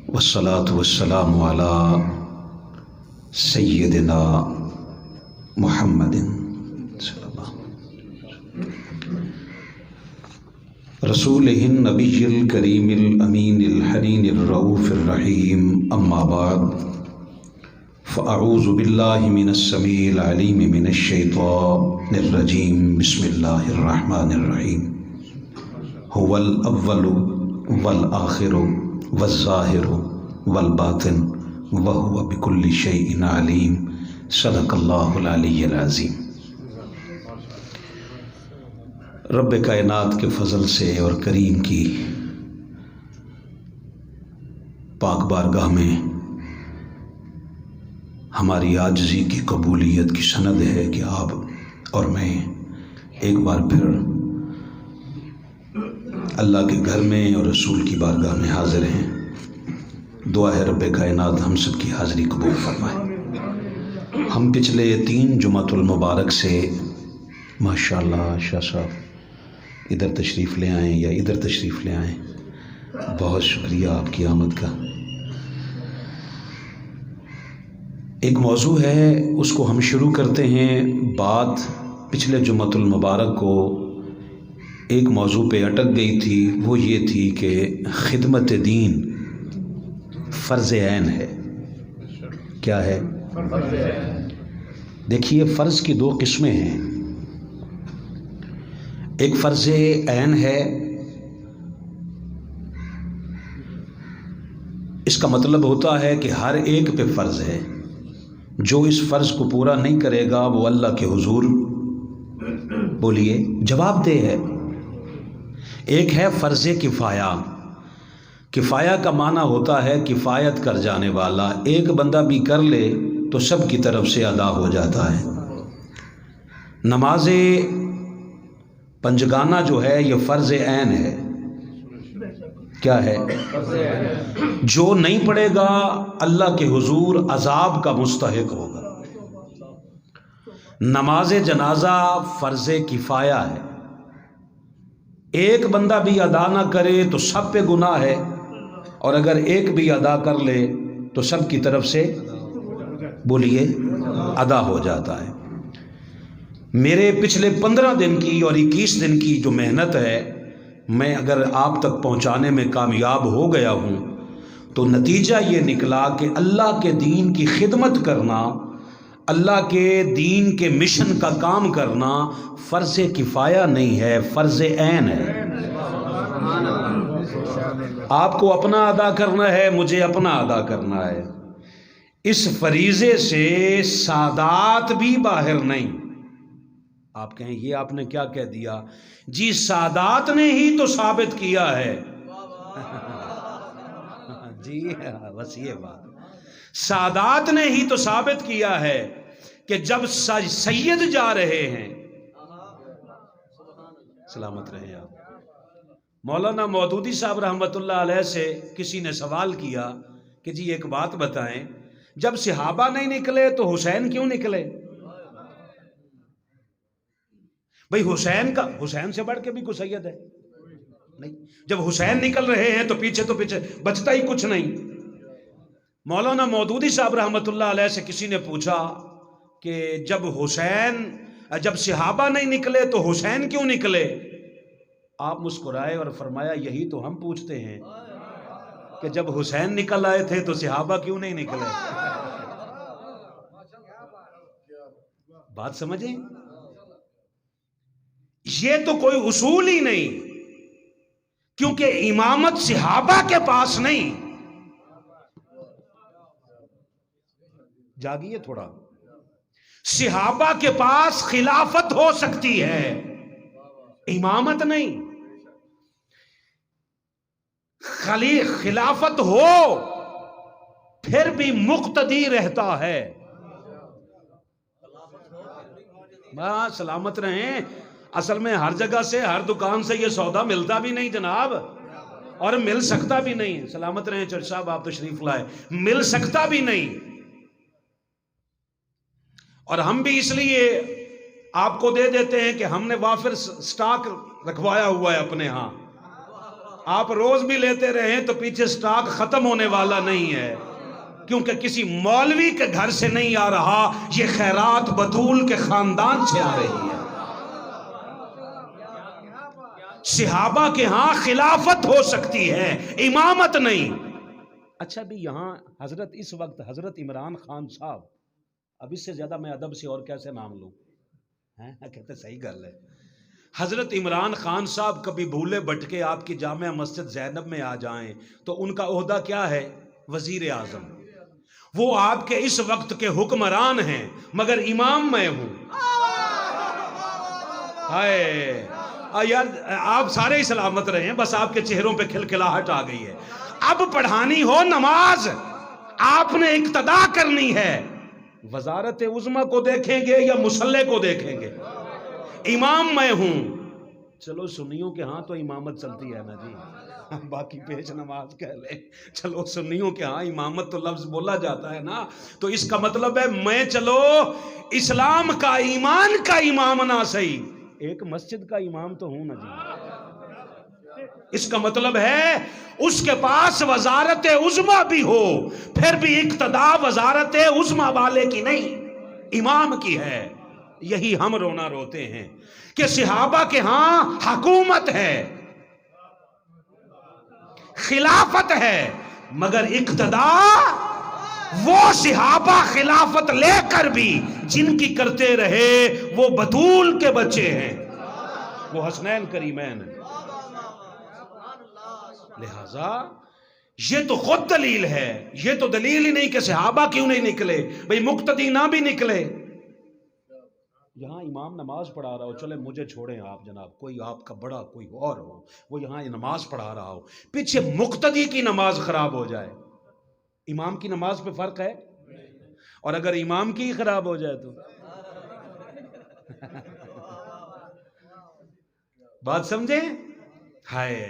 والصلاة والسلام على سيدنا محمد صلی اللہ رسولہ النبی الکریم الامین الحنین الرؤوف الرحیم اما بعد فاعوذ باللہ من السمیع العلیم من الشیطان الرجیم بسم اللہ الرحمن الرحیم هو الاول والآخر والظاہر والباطن وهو بكل شيء علیم صدق اللہ العلی العظیم۔ رب کائنات کے فضل سے اور کریم کی پاک بارگاہ میں ہماری عاجزی کی قبولیت کی سند ہے کہ آپ اور میں ایک بار پھر اللہ کے گھر میں اور رسول کی بارگاہ میں حاضر ہیں۔ دعا ہے رب کائنات ہم سب کی حاضری قبول فرمائے۔ ہم پچھلے 3 جمعۃ المبارک سے ماشاءاللہ شاہ صاحب ادھر تشریف لے آئیں یا ادھر تشریف لے آئیں، بہت شکریہ آپ کی آمد کا۔ ایک موضوع ہے، اس کو ہم شروع کرتے ہیں۔ بات پچھلے جمعۃ المبارک کو ایک موضوع پہ اٹک گئی تھی، وہ یہ تھی کہ خدمت دین فرض عین ہے۔ کیا ہے؟ دیکھیے، فرض کی 2 قسمیں ہیں۔ ایک فرض عین ہے، اس کا مطلب ہوتا ہے کہ ہر ایک پہ فرض ہے، جو اس فرض کو پورا نہیں کرے گا وہ اللہ کے حضور بولیے جواب دہ ہے۔ ایک ہے فرض کفایہ۔ کفایہ کا معنی ہوتا ہے کفایت کر جانے والا، ایک بندہ بھی کر لے تو سب کی طرف سے ادا ہو جاتا ہے۔ نماز پنجگانہ جو ہے یہ فرض عین ہے۔ کیا ہے؟ جو نہیں پڑھے گا اللہ کے حضور عذاب کا مستحق ہوگا۔ نماز جنازہ فرض کفایہ ہے، ایک بندہ بھی ادا نہ کرے تو سب پہ گناہ ہے، اور اگر ایک بھی ادا کر لے تو سب کی طرف سے بولیے ادا ہو جاتا ہے۔ میرے پچھلے 15 دن کی اور 21 دن کی جو محنت ہے، میں اگر آپ تک پہنچانے میں کامیاب ہو گیا ہوں تو نتیجہ یہ نکلا کہ اللہ کے دین کی خدمت کرنا، اللہ کے دین کے مشن کا کام کرنا فرض کفایہ نہیں ہے، فرض عین ہے۔ آپ کو اپنا ادا کرنا ہے، مجھے اپنا ادا کرنا ہے۔ اس فریضے سے سادات بھی باہر نہیں۔ آپ کہیں یہ آپ نے کیا کہہ دیا؟ جی سادات نے ہی تو ثابت کیا ہے۔ جی بس یہ بات، سادات نے ہی تو ثابت کیا ہے کہ جب سید جا رہے ہیں، سلامت رہے آپ، مولانا مودودی صاحب رحمۃ اللہ علیہ سے کسی نے سوال کیا کہ جی ایک بات بتائیں، جب صحابہ نہیں نکلے تو حسین کیوں نکلے؟ بھئی حسین سے بڑھ کے بھی کوئی سید ہے نہیں؟ جب حسین نکل رہے ہیں تو پیچھے بچتا ہی کچھ نہیں۔ مولانا مودودی صاحب رحمۃ اللہ علیہ سے کسی نے پوچھا کہ جب صحابہ نہیں نکلے تو حسین کیوں نکلے؟ آپ مسکرائے اور فرمایا یہی تو ہم پوچھتے ہیں کہ جب حسین نکل آئے تھے تو صحابہ کیوں نہیں نکلے؟ بات سمجھیں؟ یہ تو کوئی اصول ہی نہیں، کیونکہ امامت صحابہ کے پاس نہیں۔ جاگیے تھوڑا، صحابہ کے پاس خلافت ہو سکتی ہے، امامت نہیں۔ خلافت ہو پھر بھی مقتدی رہتا ہے۔ سلامت رہیں۔ اصل میں ہر جگہ سے، ہر دکان سے یہ سودا ملتا بھی نہیں جناب، اور مل سکتا بھی نہیں۔ سلامت رہیں چرچ صاحب، آپ تشریف لائے، مل سکتا بھی نہیں۔ اور ہم بھی اس لیے آپ کو دے دیتے ہیں کہ ہم نے وافر سٹاک رکھوایا ہوا ہے اپنے ہاں، آپ روز بھی لیتے رہیں تو پیچھے سٹاک ختم ہونے والا نہیں ہے، کیونکہ کسی مولوی کے گھر سے نہیں آ رہا، یہ خیرات بطول کے خاندان سے آ رہی ہے۔ صحابہ کے ہاں خلافت ہو سکتی ہے، امامت نہیں۔ اچھا بھی یہاں حضرت اس وقت حضرت عمران خان صاحب، اب اس سے زیادہ میں ادب سے اور کیسے نام لوں؟ کہتے صحیح گل ہے۔ حضرت عمران خان صاحب کبھی بھولے بھٹکے آپ کی جامع مسجد زینب میں آ جائیں تو ان کا عہدہ کیا ہے؟ وزیر اعظم۔ وہ آپ کے اس وقت کے حکمران ہیں، مگر امام میں ہوں۔ ہائے یار، آپ سارے ہی سلامت رہے ہیں، بس آپ کے چہروں پہ کھلکھلاہٹ آ گئی ہے۔ اب پڑھانی ہو نماز، آپ نے اقتدا کرنی ہے، وزارت عظمیٰ کو دیکھیں گے یا مصلی کو دیکھیں گے؟ امام میں ہوں۔ چلو سنیوں کے ہاں تو امامت چلتی ہے نا جی، باقی پیش نماز کہہ لیں، چلو سنیوں کے ہاں امامت تو لفظ بولا جاتا ہے نا، تو اس کا مطلب ہے میں چلو اسلام کا ایمان کا امام نہ صحیح، ایک مسجد کا امام تو ہوں نا جی۔ اس کا مطلب ہے اس کے پاس وزارت عظمیٰ بھی ہو، پھر بھی اقتدا وزارت عظمیٰ والے کی نہیں، امام کی ہے۔ یہی ہم رونا روتے ہیں کہ صحابہ کے ہاں حکومت ہے، خلافت ہے، مگر اقتدا وہ صحابہ خلافت لے کر بھی جن کی کرتے رہے وہ بطول کے بچے ہیں، وہ حسنین کریمین ہیں۔ لہذا یہ تو خود دلیل ہے، یہ تو دلیل ہی نہیں کہ صحابہ کیوں نہیں نکلے، بھئی مقتدی نہ بھی نکلے۔ یہاں امام نماز پڑھا رہا ہو، چلے مجھے چھوڑیں آپ جناب، کوئی آپ کا بڑا کوئی اور ہو، وہ یہاں نماز پڑھا رہا ہو، پیچھے مقتدی کی نماز خراب ہو جائے، امام کی نماز پہ فرق ہے؟ اور اگر امام کی خراب ہو جائے تو بات سمجھیں؟ ہائے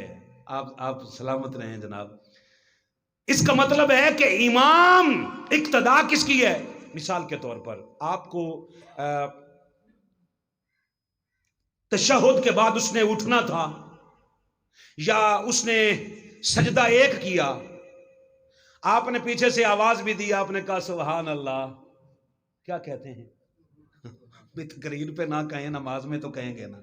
آپ سلامت رہیں جناب۔ اس کا مطلب ہے کہ امام اقتدا کس کی ہے؟ مثال کے طور پر آپ کو تشہد کے بعد اس نے اٹھنا تھا، یا اس نے سجدہ ایک کیا، آپ نے پیچھے سے آواز بھی دی، آپ نے کہا سبحان اللہ، کیا کہتے ہیں؟ تقریر پہ نہ کہیں، نماز میں تو کہیں گے نا،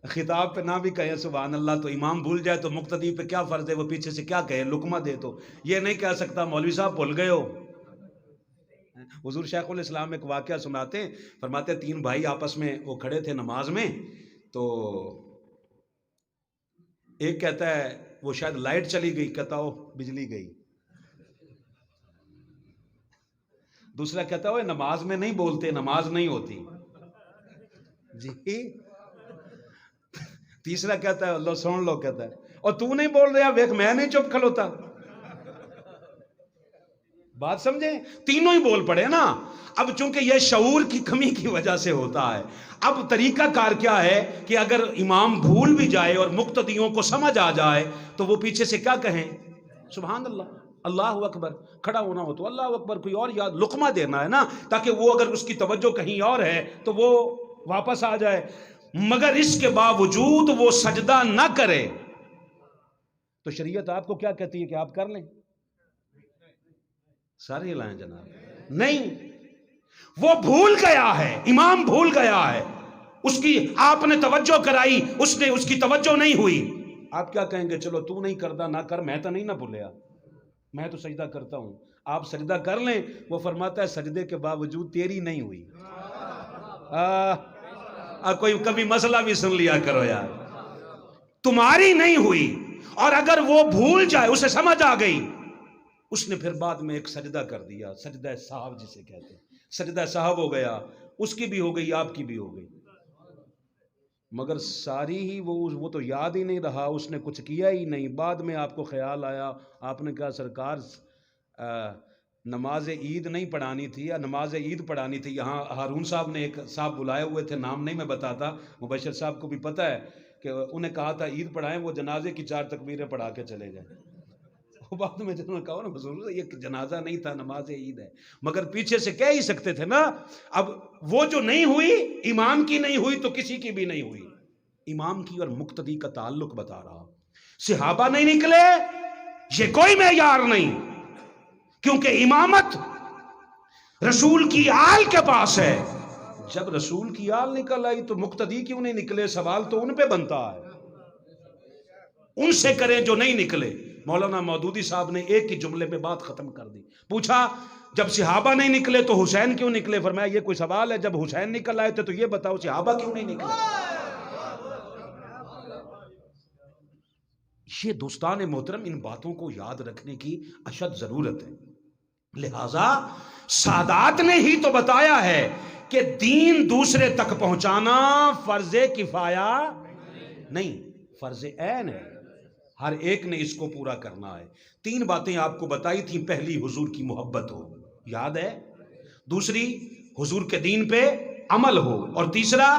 خطاب پہ نہ بھی کہیں سبحان اللہ، تو امام بھول جائے تو مقتدی پہ کیا فرض ہے وہ پیچھے سے کیا کہے؟ لقمہ دے تو یہ نہیں کہہ سکتا مولوی صاحب بھول گئے ہو۔ حضور شیخ الاسلام ایک واقعہ سناتے ہیں، فرماتے ہیں 3 بھائی آپس میں وہ کھڑے تھے نماز میں، تو ایک کہتا ہے وہ شاید لائٹ چلی گئی، کہتا ہو بجلی گئی، دوسرا کہتا ہو نماز میں نہیں بولتے، نماز نہیں ہوتی جی، تیسرا کہتا ہے اللہ سن لو، کہتا ہے اور تو نہیں بول رہا، ویک میں نہیں چپ کھلوتا۔ بات سمجھیں؟ تینوں ہی بول پڑے نا۔ اب چونکہ یہ شعور کی کمی کی وجہ سے ہوتا ہے، اب طریقہ کار کیا ہے کہ اگر امام بھول بھی جائے اور مقتدیوں کو سمجھ آ جائے تو وہ پیچھے سے کیا کہیں؟ سبحان اللہ، اللہ اکبر، کھڑا ہونا ہو تو اللہ اکبر، کوئی اور یاد لقمہ دینا ہے نا، تاکہ وہ اگر اس کی توجہ کہیں اور ہے تو وہ واپس آ جائے، مگر اس کے باوجود وہ سجدہ نہ کرے تو شریعت آپ کو کیا کہتی ہے کہ آپ کر لیں؟ سارے لائیں جناب، نہیں، وہ بھول گیا ہے، امام بھول گیا ہے، اس کی آپ نے توجہ کرائی، اس کی توجہ نہیں ہوئی، آپ کیا کہیں گے؟ چلو تو نہیں کرتا نہ کر، میں تو نہیں نہ بھولیا، میں تو سجدہ کرتا ہوں، آپ سجدہ کر لیں۔ وہ فرماتا ہے سجدے کے باوجود تیری نہیں ہوئی۔ کوئی کبھی مسئلہ بھی سن لیا کرو یار، تمہاری نہیں ہوئی، اور اگر وہ بھول جائے، اسے سمجھ آ گئی، اس نے پھر بعد میں ایک سجدہ کر دیا، سجدہ سہو جسے کہتے ہیں، سجدہ سہو ہو گیا، اس کی بھی ہو گئی، آپ کی بھی ہو گئی، مگر ساری ہی وہ تو یاد ہی نہیں رہا، اس نے کچھ کیا ہی نہیں، بعد میں آپ کو خیال آیا، آپ نے کہا سرکار نماز عید نہیں پڑھانی تھی، یا نماز عید پڑھانی تھی۔ یہاں ہارون صاحب نے ایک صاحب بلائے ہوئے تھے، نام نہیں میں بتاتا، مبشر صاحب کو بھی پتہ ہے کہ انہیں کہا تھا عید پڑھائیں، وہ جنازے کی 4 تکبیریں پڑھا کے چلے گئے۔ بعد میں جنہوں نے کہا نا حضور یہ جنازہ نہیں تھا، نماز عید ہے، مگر پیچھے سے کہہ ہی سکتے تھے نا۔ اب وہ جو نہیں ہوئی، امام کی نہیں ہوئی تو کسی کی بھی نہیں ہوئی۔ امام کی اور مقتدی کا تعلق بتا رہا، صحابہ نہیں نکلے یہ کوئی معیار نہیں، کیونکہ امامت رسول کی آل کے پاس ہے۔ جب رسول کی آل نکل آئی تو مقتدی کیوں نہیں نکلے؟ سوال تو ان پہ بنتا ہے، ان سے کریں جو نہیں نکلے۔ مولانا مودودی صاحب نے ایک ہی جملے پہ بات ختم کر دی۔ پوچھا جب صحابہ نہیں نکلے تو حسین کیوں نکلے؟ فرمایا یہ کوئی سوال ہے؟ جب حسین نکل آئے تھے تو یہ بتاؤ صحابہ کیوں نہیں نکلے؟ یہ دوستان محترم، ان باتوں کو یاد رکھنے کی اشد ضرورت ہے۔ لہذا سادات نے ہی تو بتایا ہے کہ دین دوسرے تک پہنچانا فرض کفایہ نہیں، فرض عین ہے، ہر ایک نے اس کو پورا کرنا ہے۔ 3 باتیں آپ کو بتائی تھیں، پہلی حضور کی محبت ہو، یاد ہے؟ دوسری حضور کے دین پہ عمل ہو، اور تیسرا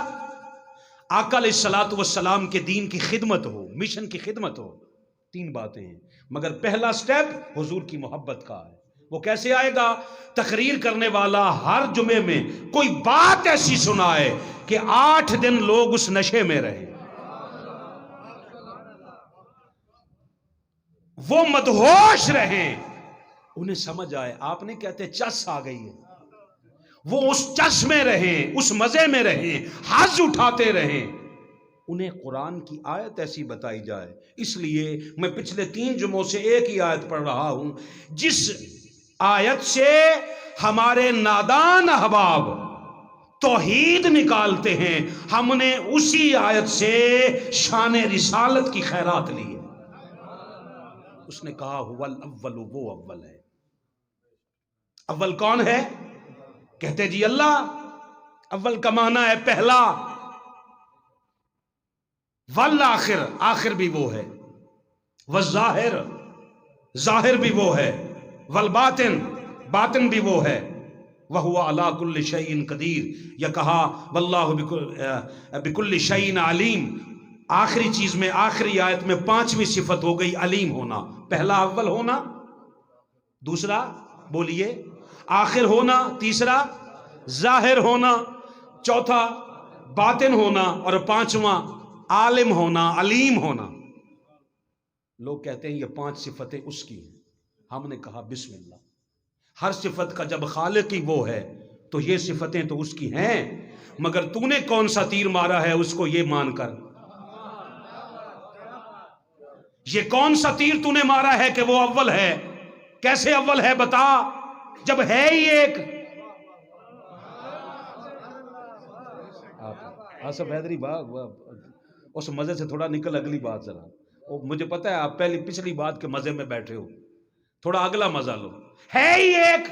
آقا علیہ الصلوۃ والسلام کے دین کی خدمت ہو، مشن کی خدمت ہو۔ 3 باتیں ہیں، مگر پہلا سٹیپ حضور کی محبت کا ہے۔ وہ کیسے آئے گا؟ تقریر کرنے والا ہر جمعے میں کوئی بات ایسی سنائے کہ 8 دن لوگ اس نشے میں رہے، وہ مدہوش رہیں، انہیں سمجھ آئے۔ آپ نہیں کہتے چس آ گئی ہے، وہ اس چس میں رہیں، اس مزے میں رہیں، حظ اٹھاتے رہیں، انہیں قرآن کی آیت ایسی بتائی جائے۔ اس لیے میں پچھلے 3 جمعوں سے ایک ہی آیت پڑھ رہا ہوں، جس آیت سے ہمارے نادان احباب توحید نکالتے ہیں، ہم نے اسی آیت سے شان رسالت کی خیرات لی ہے۔ اس نے کہا هو الاول، وہ اول ہے۔ اول کون ہے؟ کہتے جی اللہ۔ اول کا معنی ہے پہلا، والآخر، آخر بھی وہ ہے، والظاہر، ظاہر بھی وہ ہے، والباطن، باطن بھی وہ ہے، وَهُوَ عَلَىٰ كُلِّ شَيْءٍ قَدِيرٌ، یا کہا وَاللَّهُ بِكُلِّ شَيْءٍ عَلِيمٌ۔ آخری چیز میں، آخری آیت میں 5ویں صفت ہو گئی علیم ہونا۔ پہلا اول ہونا، دوسرا بولیے آخر ہونا، تیسرا ظاہر ہونا، چوتھا باطن ہونا، اور 5واں عالم ہونا، علیم ہونا۔ لوگ کہتے ہیں یہ 5 صفتیں اس کی ہیں، ہم نے کہا بسم اللہ، ہر صفت کا جب خالق ہی وہ ہے تو یہ صفتیں تو اس کی ہیں، مگر تو نے کون سا تیر مارا ہے اس کو یہ مان کر، یہ کون سا تیر تو نے مارا ہے کہ وہ اول ہے؟ کیسے اول ہے بتا، جب ہے ہی ایک۔ آصف حیدری اس مزے سے تھوڑا نکل اگلی بات ذرا، مجھے پتا ہے آپ پچھلی بات کے مزے میں بیٹھے ہو، تھوڑا اگلا مزہ لو۔ ہے ہی ایک،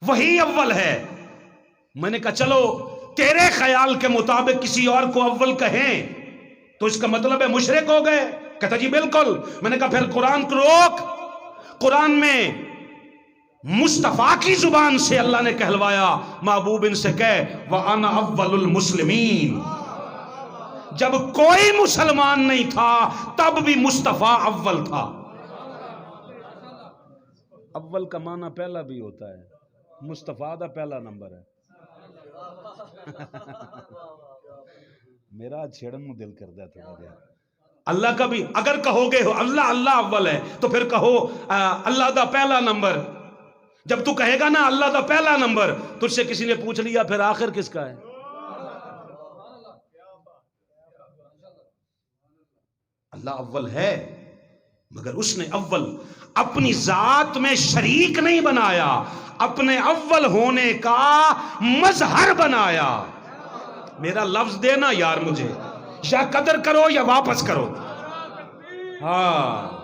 وہی اول ہے۔ میں نے کہا چلو تیرے خیال کے مطابق کسی اور کو اول کہیں تو اس کا مطلب ہے مشرک ہو گئے؟ کہتا جی بالکل۔ میں نے کہا پھر قرآن کو روک، قرآن میں مصطفیٰ کی زبان سے اللہ نے کہلوایا، محبوب ان سے کہہ وَأَنَا أَوَّلُ الْمُسْلِمِينَ، جب کوئی مسلمان نہیں تھا تب بھی مصطفیٰ اول تھا۔ اول کا معنی پہلا بھی ہوتا ہے، مصطفیٰ دا پہلا نمبر ہے۔ میرا چھیڑن میں دل کرتا ہے تھوڑا دیا۔ اللہ کا بھی اگر کہو گے اللہ اللہ اول ہے تو پھر کہو اللہ دا پہلا نمبر۔ جب تو کہے گا نا اللہ دا پہلا نمبر، تجھ سے کسی نے پوچھ لیا پھر آخر کس کا ہے؟ اللہ اول ہے، مگر اس نے اول اپنی ذات میں شریک نہیں بنایا، اپنے اول ہونے کا مظہر بنایا۔ میرا لفظ دینا یار مجھے، یا قدر کرو یا واپس کرو۔ ہاں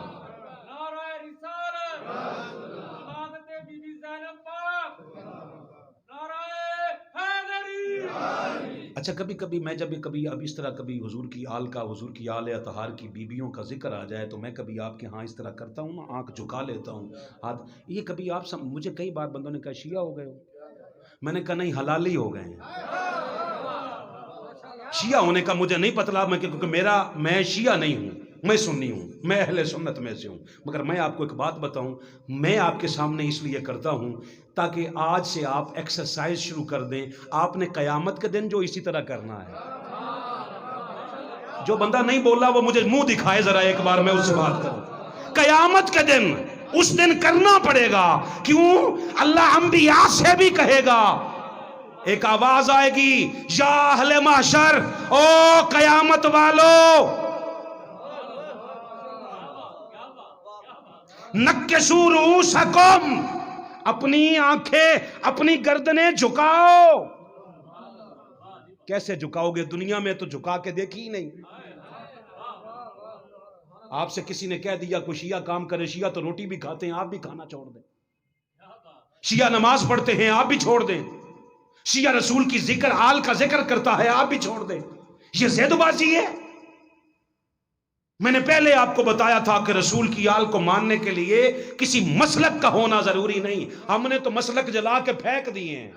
اچھا، کبھی کبھی میں جب کبھی اب اس طرح کبھی حضور کی آل کا، حضور کی آل اطہار کی بیویوں کا ذکر آ جائے تو میں کبھی آپ کے ہاں اس طرح کرتا ہوں نا، آنکھ جھکا لیتا ہوں ہاتھ۔ یہ کبھی آپ مجھے کئی بار بندوں نے کہا شیعہ ہو گئے ہو، میں نے کہا نہیں، حلالی ہو گئے ہیں۔ شیعہ ہونے کا مجھے نہیں پتہ، کیونکہ میں شیعہ نہیں ہوں، میں سنی ہوں، میں اہل سنت میں سے ہوں۔ مگر میں آپ کو ایک بات بتاؤں، میں آپ کے سامنے اس لیے کرتا ہوں تاکہ آج سے آپ ایکسرسائز شروع کر دیں۔ آپ نے قیامت کے دن جو اسی طرح کرنا ہے، جو بندہ نہیں بولا وہ مجھے منہ دکھائے ذرا ایک بار، میں اس سے بات کروں۔ قیامت کے دن اس دن کرنا پڑے گا، کیوں؟ اللہ انبیاء سے بھی کہے گا، ایک آواز آئے گی، یا اہل محشر، او قیامت والو، نکسو رؤوسکم، اپنی آنکھیں، اپنی گردنیں جھکاؤ۔ کیسے جھکاؤ گے؟ دنیا میں تو جھکا کے دیکھی ہی نہیں۔ آپ سے کسی نے کہہ دیا کوئی شیعہ کام کرے، شیعہ تو روٹی بھی کھاتے ہیں، آپ بھی کھانا چھوڑ دیں۔ شیعہ نماز پڑھتے ہیں، آپ بھی چھوڑ دیں۔ شیعہ رسول کی ذکر آل کا ذکر کرتا ہے، آپ بھی چھوڑ دیں۔ یہ زید بازی ہے؟ میں نے پہلے آپ کو بتایا تھا کہ رسول کی آل کو ماننے کے لیے کسی مسلک کا ہونا ضروری نہیں۔ ہم نے تو مسلک جلا کے پھینک دیے ہیں۔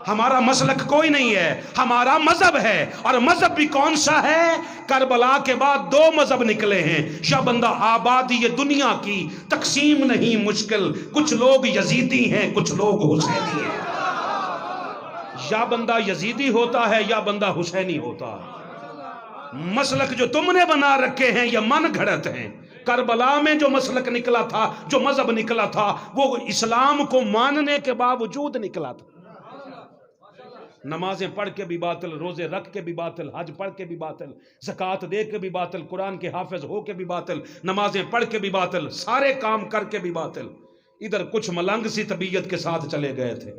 ہمارا مسلک کوئی نہیں ہے، ہمارا مذہب ہے۔ اور مذہب بھی کون سا ہے؟ کربلا کے بعد 2 مذہب نکلے ہیں۔ یا بندہ آبادی دنیا کی تقسیم نہیں مشکل، کچھ لوگ یزیدی ہیں، کچھ لوگ حسینی ہیں۔ یا بندہ یزیدی ہوتا ہے یا بندہ حسینی ہوتا ہے۔ مسلک جو تم نے بنا رکھے ہیں یہ من گھڑت ہیں۔ کربلا میں جو مسلک نکلا تھا، جو مذہب نکلا تھا، وہ اسلام کو ماننے کے باوجود نکلا تھا۔ نمازیں پڑھ کے بھی باطل، روزے رکھ کے بھی باطل، حج پڑھ کے بھی باطل، زکوٰۃ دے کے بھی باطل، قرآن کے حافظ ہو کے بھی باطل، نمازیں پڑھ کے بھی باطل، سارے کام کر کے بھی باطل۔ ادھر کچھ ملنگ سی طبیعت کے ساتھ چلے گئے تھے۔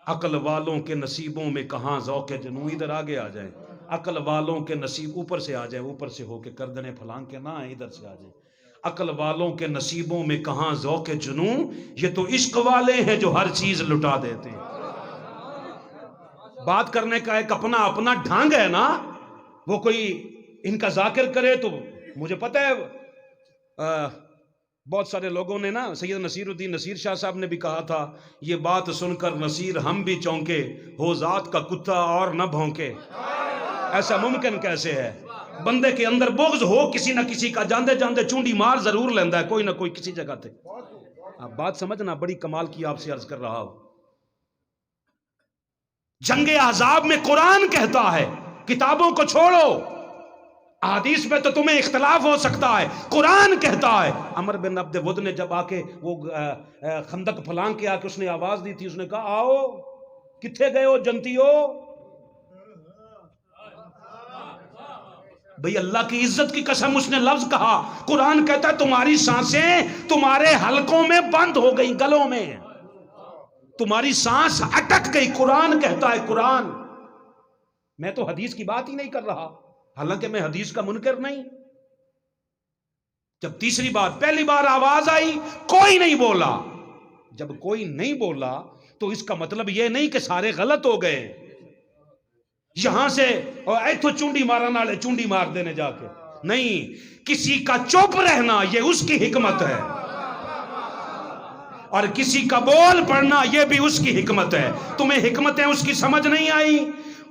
عقل والوں کے نصیبوں میں کہاں ذوق جنوں، ادھر آگے آ جائیں۔ عقل والوں کے نصیب، اوپر سے آ جائیں، اوپر سے ہو کے گردنیں پھلان کے نہ آئیں، ادھر سے آ جائیں۔ عقل والوں کے نصیبوں میں کہاں ذوق جنوں، یہ تو عشق والے ہیں جو ہر چیز لٹا دیتے ہیں۔ بات کرنے کا ایک اپنا اپنا ڈھنگ ہے نا، وہ کوئی ان کا ذاکر کرے تو مجھے پتہ ہے بہت سارے لوگوں نے نا، سید نصیر الدین نصیر شاہ صاحب نے بھی کہا تھا، یہ بات سن کر نصیر ہم بھی چونکے، ہو ذات کا کتا اور نہ بھونکے۔ ایسا ممکن کیسے ہے؟ بندے کے اندر بغض ہو کسی نہ کسی کا، جاندے جاندے چونڈی مار ضرور لیندہ ہے کوئی نہ کوئی کسی جگہ تے۔ آپ بات سمجھنا، بڑی کمال کی آپ سے عرض کر رہا ہوں۔ جنگ احزاب میں قرآن کہتا ہے کتابوں کو چھوڑو، حدیث میں تو تمہیں اختلاف ہو سکتا ہے، قرآن کہتا ہے۔ عمر بن عبد ود نے جب آ کے وہ خندق پھلانگ کے آ کے اس نے آواز دی تھی، اس نے کہا آؤ، کتھے گئے ہو جنتیو؟ بھئی اللہ کی عزت کی قسم اس نے لفظ کہا۔ قرآن کہتا ہے تمہاری سانسیں تمہارے حلقوں میں بند ہو گئی، گلوں میں تمہاری سانس اٹک گئی۔ قرآن کہتا ہے، قرآن۔ میں تو حدیث کی بات ہی نہیں کر رہا، حالانکہ میں حدیث کا منکر نہیں۔ جب تیسری بار، پہلی بار آواز آئی کوئی نہیں بولا، جب کوئی نہیں بولا تو اس کا مطلب یہ نہیں کہ سارے غلط ہو گئے، یہاں سے ایتھو چونڈی مارا نالے چونڈی مار دینے جا کے نہیں، کسی کا چپ رہنا یہ اس کی حکمت ہے، اور کسی کا بول پڑنا یہ بھی اس کی حکمت ہے۔ تمہیں حکمتیں اس کی سمجھ نہیں آئی،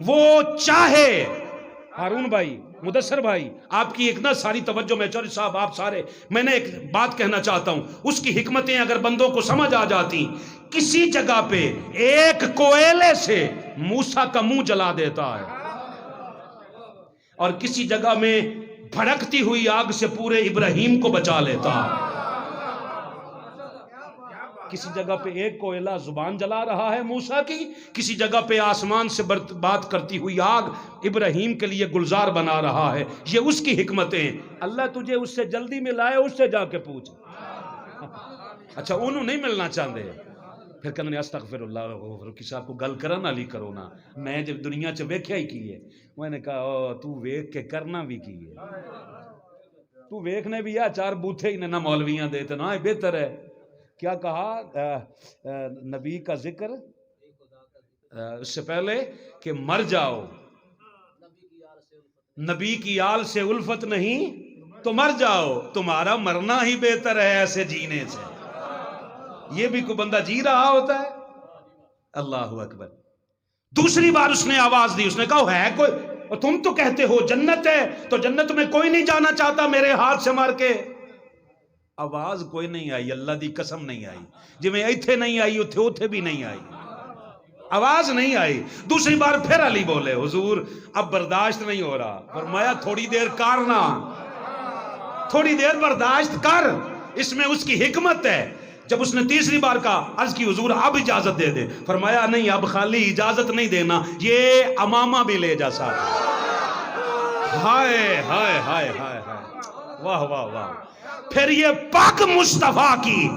وہ چاہے ہارون بھائی، مدثر بھائی، آپ کی ایک نہ ساری توجہ میں، چوری صاحب آپ سارے، میں نے ایک بات کہنا چاہتا ہوں، اس کی حکمتیں اگر بندوں کو سمجھ آ جاتی، کسی جگہ پہ ایک کوئلے سے موسیٰ کا منہ جلا دیتا ہے، اور کسی جگہ میں بھڑکتی ہوئی آگ سے پورے ابراہیم کو بچا لیتا ہے۔ کسی جگہ پہ ایک کوئلہ زبان جلا رہا ہے موسیٰ کی، کسی جگہ پہ آسمان سے بات کرتی ہوئی آگ ابراہیم کے لیے گلزار بنا رہا ہے۔ یہ اس کی حکمتیں۔ اللہ تجھے اس سے جلدی ملائے، اس سے جا کے پوچھ۔ اچھا انہوں نہیں ملنا چاہتے، پھر کہنے استغفر اللہ، کسی آپ کو گل کرنا لی کرو نا، میں جب دنیا چ ویکھیا ہی کی ہے، میں نے کہا تو ویکھ کے کرنا بھی کی ہے، تو ویکھنے بھی ہے، چار بوتھے ہی نہ مولویاں دیتے نا، بہتر ہے۔ کیا کہا نبی کا ذکر اس سے پہلے کہ مر جاؤ، نبی کی آل سے الفت نہیں تو مر جاؤ، تمہارا مرنا ہی بہتر ہے ایسے جینے سے۔ یہ بھی کوئی بندہ جی رہا ہوتا ہے؟ اللہ اکبر۔ دوسری بار اس نے آواز دی، اس نے کہا ہے کوئی، اور تم تو کہتے ہو جنت ہے، تو جنت میں کوئی نہیں جانا چاہتا میرے ہاتھ سے مار کے؟ آواز کوئی نہیں آئی، اللہ دی قسم نہیں آئی، جی میں ایتھے نہیں آئی اتھے اتھے بھی نہیں آئی۔ آواز نہیں آئی. دوسری بار پھر علی بولے حضور اب برداشت نہیں ہو رہا. فرمایا تھوڑی دیر کرنا، تھوڑی دیر برداشت کر، اس میں اس کی حکمت ہے. جب اس نے تیسری بار کہا، عرض کی حضور اب اجازت دے دے. فرمایا نہیں، اب خالی اجازت نہیں دینا، یہ امامہ بھی لے جا ساتھ. ہائے ہائے ہائے ہائے ہائے، واہ واہ واہ. پھر یہ پاک مصطفیٰ کی،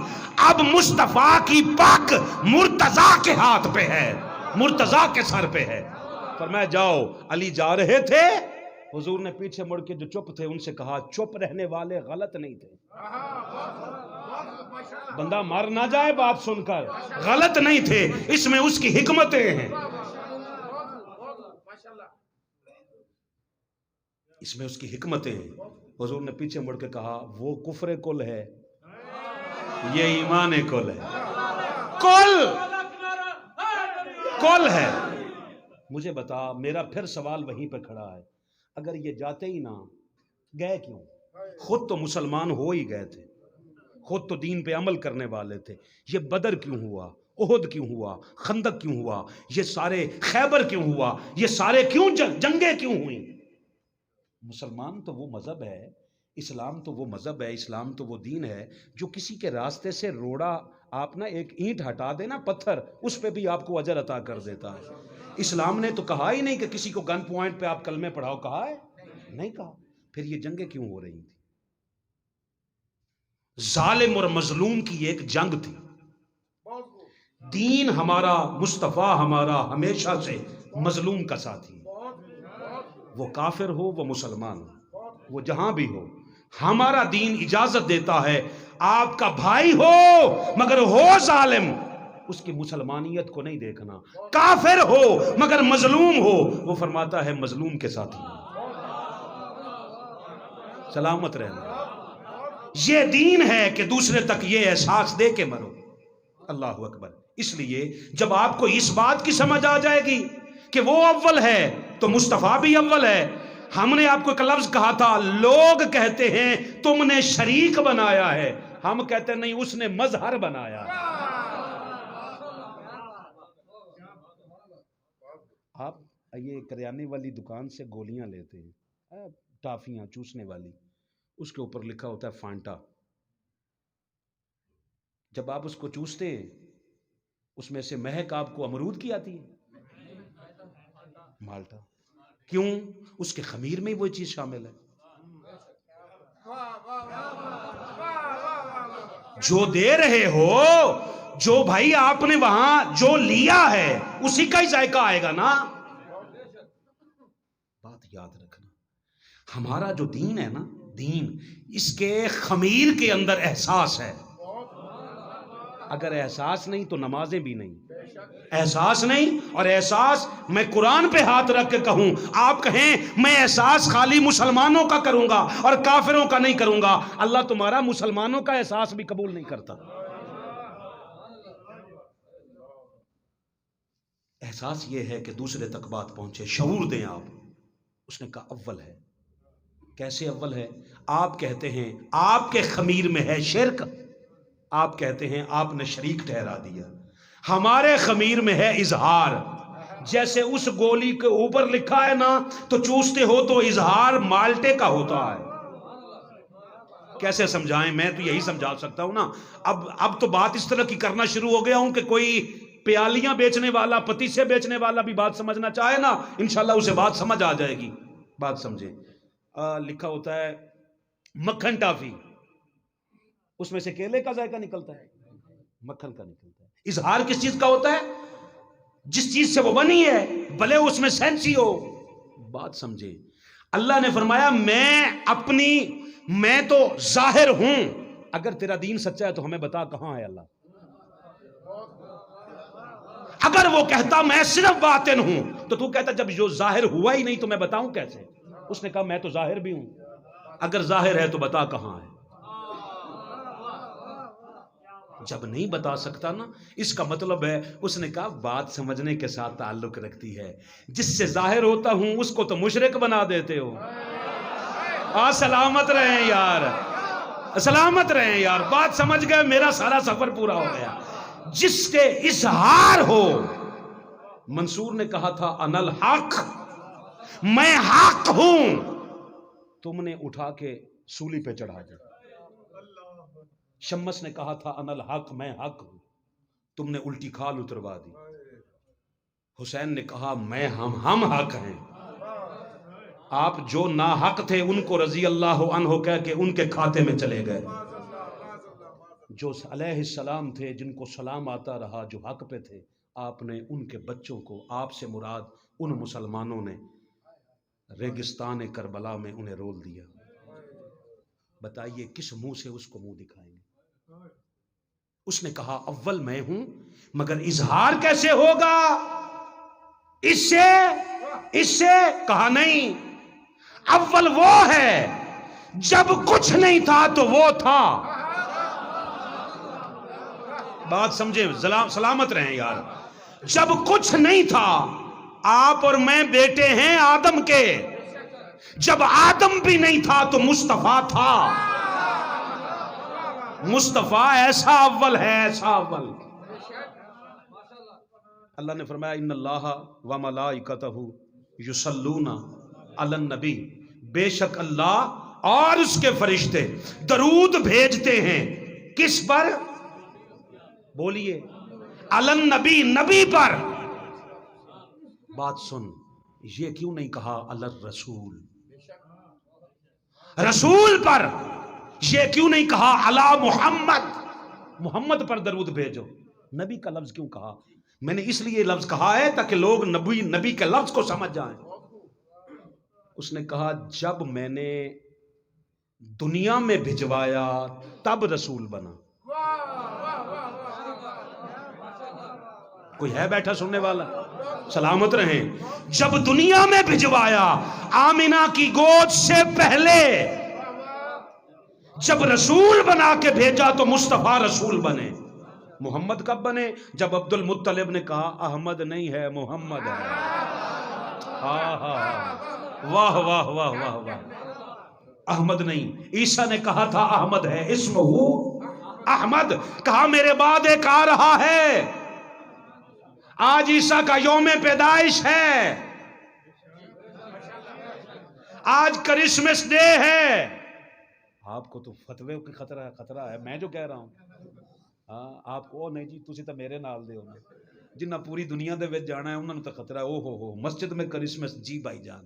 اب مصطفیٰ کی پاک مرتضیٰ کے ہاتھ پہ ہے، مرتضیٰ کے سر پہ ہے. فرمایا جاؤ. علی جا رہے تھے، حضور نے پیچھے مڑ کے جو چپ تھے ان سے کہا چپ رہنے والے غلط نہیں تھے. بندہ مر نہ جائے بات سن کر. غلط نہیں تھے، اس میں اس کی حکمتیں ہیں، اس میں اس کی حکمتیں ہیں. حضور نے پیچھے مڑ کے کہا وہ کفر کل ہے، یہ ایمان کل ہے. کل ہے. مجھے بتا، میرا پھر سوال وہیں پہ کھڑا ہے، اگر یہ جاتے ہی نہ گئے کیوں؟ خود تو مسلمان ہو ہی گئے تھے، خود تو دین پہ عمل کرنے والے تھے. یہ بدر کیوں ہوا؟ احد کیوں ہوا؟ خندق کیوں ہوا؟ یہ سارے خیبر کیوں ہوا؟ یہ سارے کیوں جنگیں کیوں ہوئیں؟ مسلمان تو وہ مذہب ہے، اسلام تو وہ مذہب ہے، اسلام تو وہ دین ہے جو کسی کے راستے سے روڑا، آپ نہ ایک اینٹ ہٹا دینا پتھر، اس پہ بھی آپ کو اجر عطا کر دیتا ہے. اسلام نے تو کہا ہی نہیں کہ کسی کو گن پوائنٹ پہ آپ کلمے پڑھاؤ، کہا ہے؟ نہیں کہا. پھر یہ جنگیں کیوں ہو رہی تھی؟ ظالم اور مظلوم کی ایک جنگ تھی. دین ہمارا، مصطفیٰ ہمارا ہمیشہ سے مظلوم کا ساتھی، وہ کافر ہو وہ مسلمان ہو، وہ جہاں بھی ہو. ہمارا دین اجازت دیتا ہے آپ کا بھائی ہو مگر ہو ظالم، اس کی مسلمانیت کو نہیں دیکھنا. کافر ہو مگر مظلوم ہو، وہ فرماتا ہے مظلوم کے ساتھی سلامت رہنا. یہ دین ہے کہ دوسرے تک یہ احساس دے کے مرو. اللہ اکبر. اس لیے جب آپ کو اس بات کی سمجھ آ جائے گی کہ وہ اول ہے تو مصطفیٰ بھی اول ہے. ہم نے آپ کو ایک لفظ کہا تھا، لوگ کہتے ہیں تم نے شریک بنایا ہے، ہم کہتے نہیں، اس نے مظہر بنایا ہے. آپ یہ کریانے والی دکان سے گولیاں لیتے ہیں، ٹافیاں چوسنے والی، اس کے اوپر لکھا ہوتا ہے فانٹا. جب آپ اس کو چوستے ہیں اس میں سے مہک آپ کو امرود کی آتی ہے، مالٹا. کیوں؟ اس کے خمیر میں وہ چیز شامل ہے. جو دے رہے ہو، جو بھائی آپ نے وہاں جو لیا ہے اسی کا ہی ذائقہ آئے گا نا. بات یاد رکھنا، ہمارا جو دین ہے نا، دین، اس کے خمیر کے اندر احساس ہے. اگر احساس نہیں تو نمازیں بھی نہیں. احساس نہیں، اور احساس میں قرآن پہ ہاتھ رکھ کے کہوں، آپ کہیں میں احساس خالی مسلمانوں کا کروں گا اور کافروں کا نہیں کروں گا، اللہ تمہارا مسلمانوں کا احساس بھی قبول نہیں کرتا. احساس یہ ہے کہ دوسرے تک بات پہنچے، شعور دیں آپ. اس نے کہا اول ہے. کیسے اول ہے؟ آپ کہتے ہیں آپ کے خمیر میں ہے شرک، آپ کہتے ہیں آپ نے شریک ٹھہرا دیا. ہمارے خمیر میں ہے اظہار. جیسے اس گولی کے اوپر لکھا ہے نا، تو چوستے ہو تو اظہار مالٹے کا ہوتا ہے. کیسے سمجھائیں؟ میں تو یہی سمجھا سکتا ہوں نا. اب تو بات اس طرح کی کرنا شروع ہو گیا ہوں کہ کوئی پیالیاں بیچنے والا، پتیسے بیچنے والا بھی بات سمجھنا چاہے نا، انشاءاللہ اسے بات سمجھ آ جائے گی. بات سمجھیں. لکھا ہوتا ہے مکھن ٹافی، اس میں سے کیلے کا ذائقہ نکلتا ہے، مکھن کا نکلتا ہے. اظہار کس چیز کا ہوتا ہے؟ جس چیز سے وہ بنی ہے، بھلے اس میں سینسی ہو. بات سمجھے. اللہ نے فرمایا میں تو ظاہر ہوں. اگر تیرا دین سچا ہے تو ہمیں بتا کہاں ہے اللہ. اگر وہ کہتا میں صرف باطن ہوں تو تو کہتا جب جو ظاہر ہوا ہی نہیں تو میں بتاؤں کیسے. اس نے کہا میں تو ظاہر بھی ہوں، اگر ظاہر ہے تو بتا کہاں ہے. جب نہیں بتا سکتا نا، اس کا مطلب ہے اس نے کہا بات سمجھنے کے ساتھ تعلق رکھتی ہے. جس سے ظاہر ہوتا ہوں اس کو تو مشرک بنا دیتے ہو. سلامت رہیں یار، سلامت رہیں یار. بات سمجھ گئے؟ میرا سارا سفر پورا ہو گیا. جس کے اظہار ہو منصور نے کہا تھا انل حق، میں حق ہوں، تم نے اٹھا کے سولی پہ چڑھا دیا۔ شمس نے کہا تھا انل حق، میں حق ہوں، تم نے الٹی کھال اتروا دی۔ حسین نے کہا میں ہم حق ہیں، آپ جو ناحق تھے ان کو رضی اللہ عنہ کہہ کے ان کے کھاتے میں چلے گئے، جو علیہ السلام تھے جن کو سلام آتا رہا جو حق پہ تھے، آپ نے ان کے بچوں کو، آپ سے مراد ان مسلمانوں نے ریگستان کربلا میں انہیں رول دیا۔ بتائیے کس منہ سے اس کو منہ دکھائیں گے؟ اس نے کہا اول میں ہوں، مگر اظہار کیسے ہوگا اس سے کہا نہیں، اول وہ ہے جب کچھ نہیں تھا تو وہ تھا۔ بات سمجھے، سلامت رہیں یار۔ جب کچھ نہیں تھا، آپ اور میں بیٹے ہیں آدم کے، جب آدم بھی نہیں تھا تو مصطفیٰ تھا۔ مصطفیٰ ایسا اول ہے، ایسا اول۔ اللہ نے فرمایا ان اللہ و ملائکتہ یصلون علی النبی، بے شک اللہ اور اس کے فرشتے درود بھیجتے ہیں کس پر؟ بولیے، علی النبی، نبی پر۔ بات سن، یہ کیوں نہیں کہا علی الرسول، رسول پر؟ یہ کیوں نہیں کہا علی محمد، محمد پر درود بھیجو؟ نبی کا لفظ کیوں کہا؟ میں نے اس لیے لفظ کہا ہے تاکہ لوگ نبی کے لفظ کو سمجھ جائیں۔ اس نے کہا جب میں نے دنیا میں بھجوایا تب رسول بنا۔ کوئی ہے بیٹھا سننے والا؟ سلامت رہیں۔ جب دنیا میں بھجوایا آمینہ کی گود سے پہلے، جب رسول بنا کے بھیجا تو مصطفیٰ رسول بنے۔ محمد کب بنے؟ جب عبد المطلب نے کہا احمد نہیں ہے محمد ہے۔ واہ واہ واہ واہ واہ، احمد نہیں، عیسیٰ نے کہا تھا احمد ہے، اسمہ احمد، کہا میرے بعد ایک آ رہا ہے۔ آج عیسیٰ کا یوم پیدائش ہے، آج کرسمس ڈے ہے۔ آپ کو تو فتوے کی خطرہ ہے، میں جو کہہ رہا ہوں آپ کو نہیں جی، تسی تو میرے نال دے ہونے، جنہ پوری دنیا دے وچ جانا ہے انہوں نے تو خطرہ ہے۔ او ہو مسجد میں کرسمس، جی بھائی جان،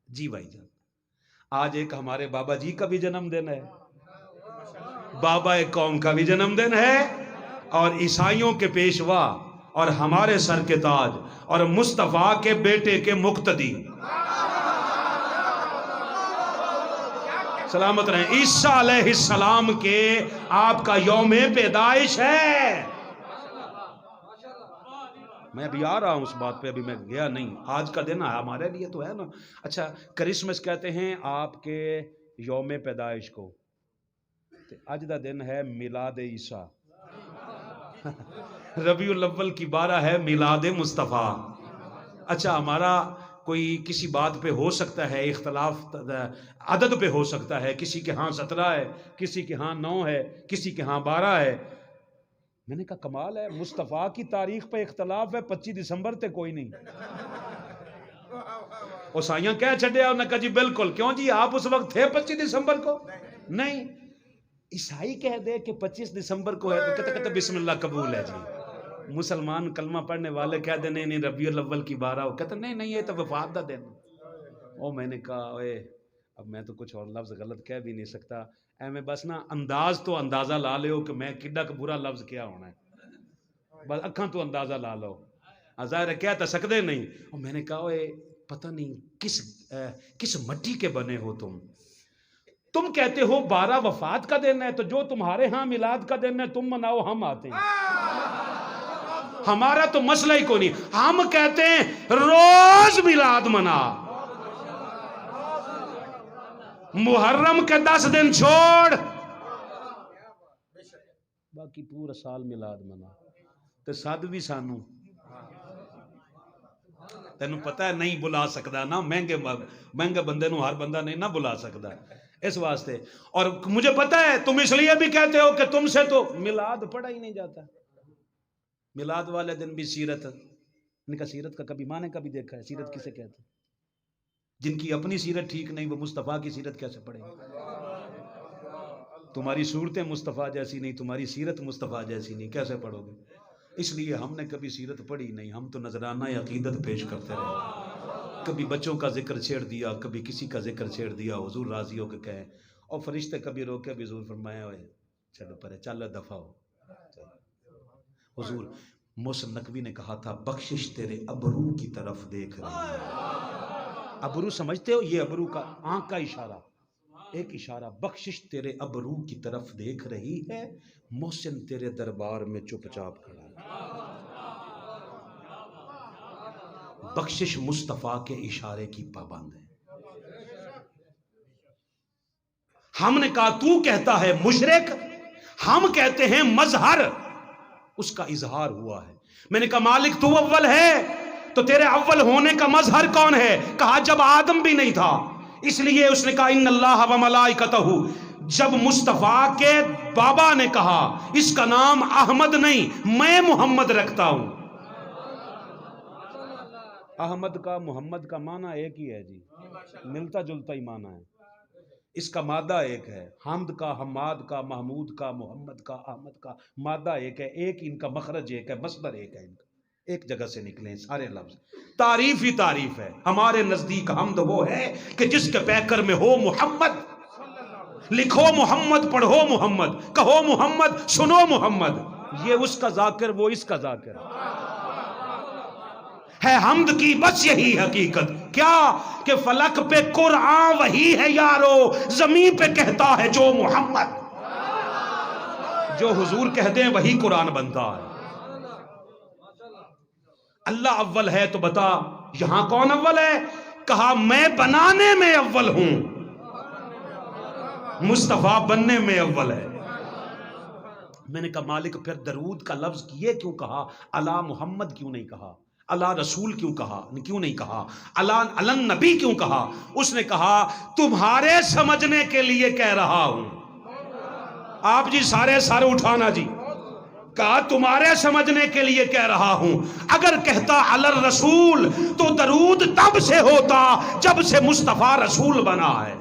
جی بھائی جان۔ آج ایک ہمارے بابا جی کا بھی جنم دن ہے، بابا ایک قوم کا بھی جنم دن ہے، اور عیسائیوں کے پیشوا اور ہمارے سر کے تاج اور مصطفیٰ کے بیٹے کے مقتدی، سلامت رہیں، عیسیٰ علیہ السلام کے آپ کا یوم پیدائش ہے۔ میں ابھی آ رہا ہوں اس بات پہ، ابھی میں گیا نہیں۔ آج کا دن ہے ہمارے لیے تو ہے نا۔ اچھا کرسمس کہتے ہیں آپ کے یوم پیدائش کو، اج دا دن ہے میلاد عیسیٰ، ربیع الاول کی 12 ہے میلاد مصطفیٰ۔ اچھا ہمارا کوئی کسی بات پہ ہو سکتا ہے اختلاف، عدد پہ ہو سکتا ہے، کسی کے ہاں 17 ہے، کسی کے ہاں 9 ہے، کسی کے ہاں 12 ہے۔ میں نے کہا کمال ہے، مصطفیٰ کی تاریخ پہ اختلاف ہے، 25 دسمبر تے کوئی نہیں۔ عیسائیاں کہہ چھڑیا، انہوں نے کہا جی بالکل، کیوں جی آپ اس وقت تھے 25 دسمبر کو؟ نہیں، عیسائی کہہ دے کہ 25 دسمبر کو ہے تو کہتے بسم اللہ قبول ہے جی۔ مسلمان کلمہ پڑھنے والے کہہ دے نہیں ربیع الاول کی 12 ہو، کہتے نہیں یہ تو وفات دا دن۔ او میں نے کہا اوے اب میں تو کچھ اور لفظ غلط کہہ بھی نہیں سکتا، اے میں بس نا انداز تو اندازہ لا لیو کہ میں کڈا کا برا لفظ کیا ہونا ہے، بس اکھاں تو اندازہ لا لو، ظاہر ہے کہہ تو سکتے نہیں۔ اور میں نے کہا اوے پتہ نہیں کس مٹی کے بنے ہو تم کہتے ہو 12 وفات کا دن ہے، تو جو تمہارے ہاں میلاد کا دن ہے تم مناؤ، ہم آتے ہیں، ہمارا تو مسئلہ ہی کوئی نہیں، ہم کہتے ہیں روز میلاد منا، محرم کے 10 دن چھوڑ باقی پورا سال میلاد منا، تے صد بھی سانو تینوں پتہ ہے نہیں بلا سکتا نا، مہنگے بندے نو ہر بندہ نہیں نہ بلا سکتا، اس واسطے۔ اور مجھے پتہ ہے تم اس لیے بھی کہتے ہو کہ تم سے تو میلاد پڑھا ہی نہیں جاتا، میلاد والے دن بھی سیرت نے کہا سیرت کا کبھی معنی کبھی دیکھا ہے؟ سیرت کسے کہتے ہیں؟ جن کی اپنی سیرت ٹھیک نہیں وہ مصطفیٰ کی سیرت کیسے پڑھیں گے؟ تمہاری صورتیں مصطفیٰ جیسی نہیں، تمہاری سیرت مصطفیٰ جیسی نہیں، کیسے پڑھو گے؟ اس لیے ہم نے کبھی سیرت پڑھی نہیں، ہم تو نذرانہ عقیدت پیش کرتے رہے، کبھی بچوں کا ذکر چھیڑ دیا، کبھی کسی کا ذکر چھیڑ دیا، حضور راضی ہو کے کہے، اور فرشتے کبھی روکے بھی حضور فرمایا ہوئے چلو پرے چلو دفع ہو۔ حضور محسن نقوی نے کہا تھا بخشش تیرے ابرو کی طرف دیکھ رہی ہے۔ ابرو سمجھتے ہو؟ یہ ابرو کا آنکھ کا اشارہ، ایک اشارہ، بخشش تیرے ابرو کی طرف دیکھ رہی ہے، محسن تیرے دربار میں چپ چاپ کھڑا ہے۔ بخشش مصطفیٰ کے اشارے کی پابند ہے۔ ہم نے کہا تو کہتا ہے مشرک، ہم کہتے ہیں مظہر، اس کا اظہار ہوا ہے۔ میں نے کہا مالک تو اول ہے تو تیرے اول ہونے کا مظہر کون ہے؟ کہا جب آدم بھی نہیں تھا، اس لیے اس نے کہا ان اللہ و ملائکتہ۔ جب مصطفیٰ کے بابا نے کہا اس کا نام احمد نہیں میں محمد رکھتا ہوں، احمد کا محمد کا معنی ایک ہی ہے جی، ملتا جلتا ہی معنی ہے، اس کا مادہ ایک ہے، حمد کا، حماد کا، محمود کا، محمد کا، احمد کا مادہ ایک ہے، ایک ان کا مخرج ایک ہے، مصدر ایک ہے، ان کا ایک جگہ سے نکلے سارے لفظ۔ تعریف ہی تعریف ہے، ہمارے نزدیک حمد وہ ہے کہ جس کے پیکر میں ہو محمد، لکھو محمد، پڑھو محمد، کہو محمد، سنو محمد، یہ اس کا ذاکر وہ اس کا ذاکر ہے حمد کی بس یہی حقیقت کیا کہ فلک پہ قرآن وہی ہے یارو، زمین پہ کہتا ہے جو محمد، جو حضور کہہ دیں وہی قرآن بنتا ہے۔ اللہ اول ہے تو بتا یہاں کون اول ہے؟ کہا میں بنانے میں اول ہوں، مصطفیٰ بننے میں اول ہے۔ میں نے کہا مالک پھر درود کا لفظ کیے کیوں کہا؟ علی محمد کیوں نہیں کہا؟ اللہ رسول کیوں کہا؟ کیوں نہیں کہا؟ اللہ نبی کیوں کہا؟ اس نے کہا تمہارے سمجھنے کے لیے کہہ رہا ہوں۔ آپ جی سارے سارے اٹھانا جی، کہا تمہارے سمجھنے کے لیے کہہ رہا ہوں، اگر کہتا علی رسول تو درود تب سے ہوتا جب سے مصطفیٰ رسول بنا ہے۔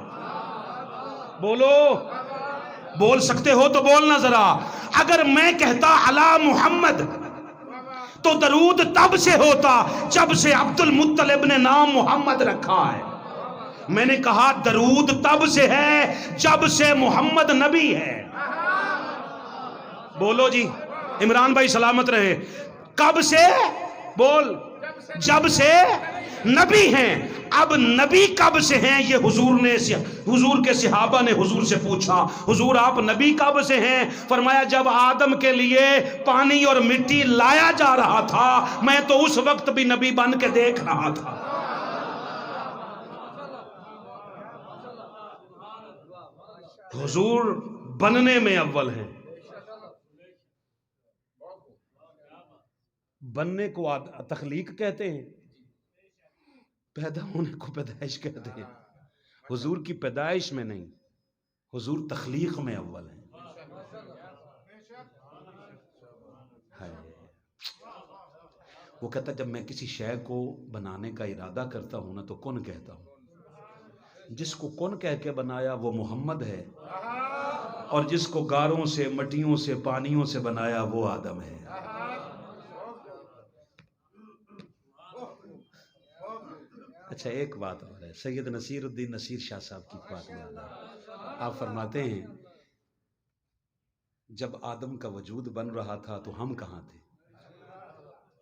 بولو، بول سکتے ہو تو بولنا ذرا۔ اگر میں کہتا علی محمد تو درود تب سے ہوتا جب سے عبد المطلب نے نام محمد رکھا ہے۔ میں نے کہا درود تب سے ہے جب سے محمد نبی ہے۔ بولو جی عمران بھائی سلامت رہے، کب سے؟ بول، جب سے نبی ہیں۔ اب نبی کب سے ہیں یہ حضور کے صحابہ نے حضور سے پوچھا، حضور آپ نبی کب سے ہیں؟ فرمایا جب آدم کے لیے پانی اور مٹی لایا جا رہا تھا میں تو اس وقت بھی نبی بن کے دیکھ رہا تھا۔ حضور بننے میں اول ہیں، بننے کو تخلیق کہتے ہیں، پیدا ہونے کو پیدائش کہتے ہیں۔ حضور کی پیدائش میں نہیں، حضور تخلیق میں اول ہیں۔ وہ کہتا جب میں کسی شے کو بنانے کا ارادہ کرتا ہوں نا تو کن کہتا ہوں، جس کو کن کہہ کے بنایا وہ محمد ہے، اور جس کو گاروں سے، مٹیوں سے، پانیوں سے بنایا وہ آدم ہے۔ اچھا ایک بات اور ہے، سید نصیر الدین نصیر شاہ صاحب کی بات یاد ہے، آپ فرماتے ہیں جب آدم کا وجود بن رہا تھا تو ہم کہاں تھے؟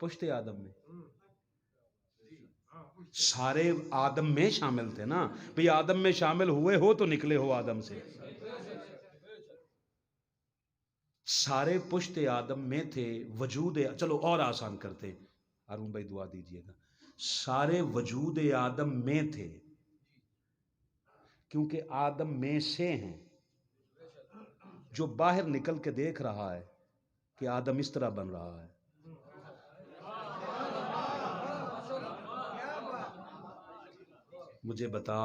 پشت آدم میں، سارے آدم میں شامل تھے نا بھئی، آدم میں شامل ہوئے ہو تو نکلے ہو آدم سے، سارے پشت آدم میں تھے، وجود چلو اور آسان کرتے، ہارون بھائی دعا دیجئے گا، سارے وجود آدم میں تھے کیونکہ آدم میں سے ہیں، جو باہر نکل کے دیکھ رہا ہے کہ آدم اس طرح بن رہا ہے، مجھے بتا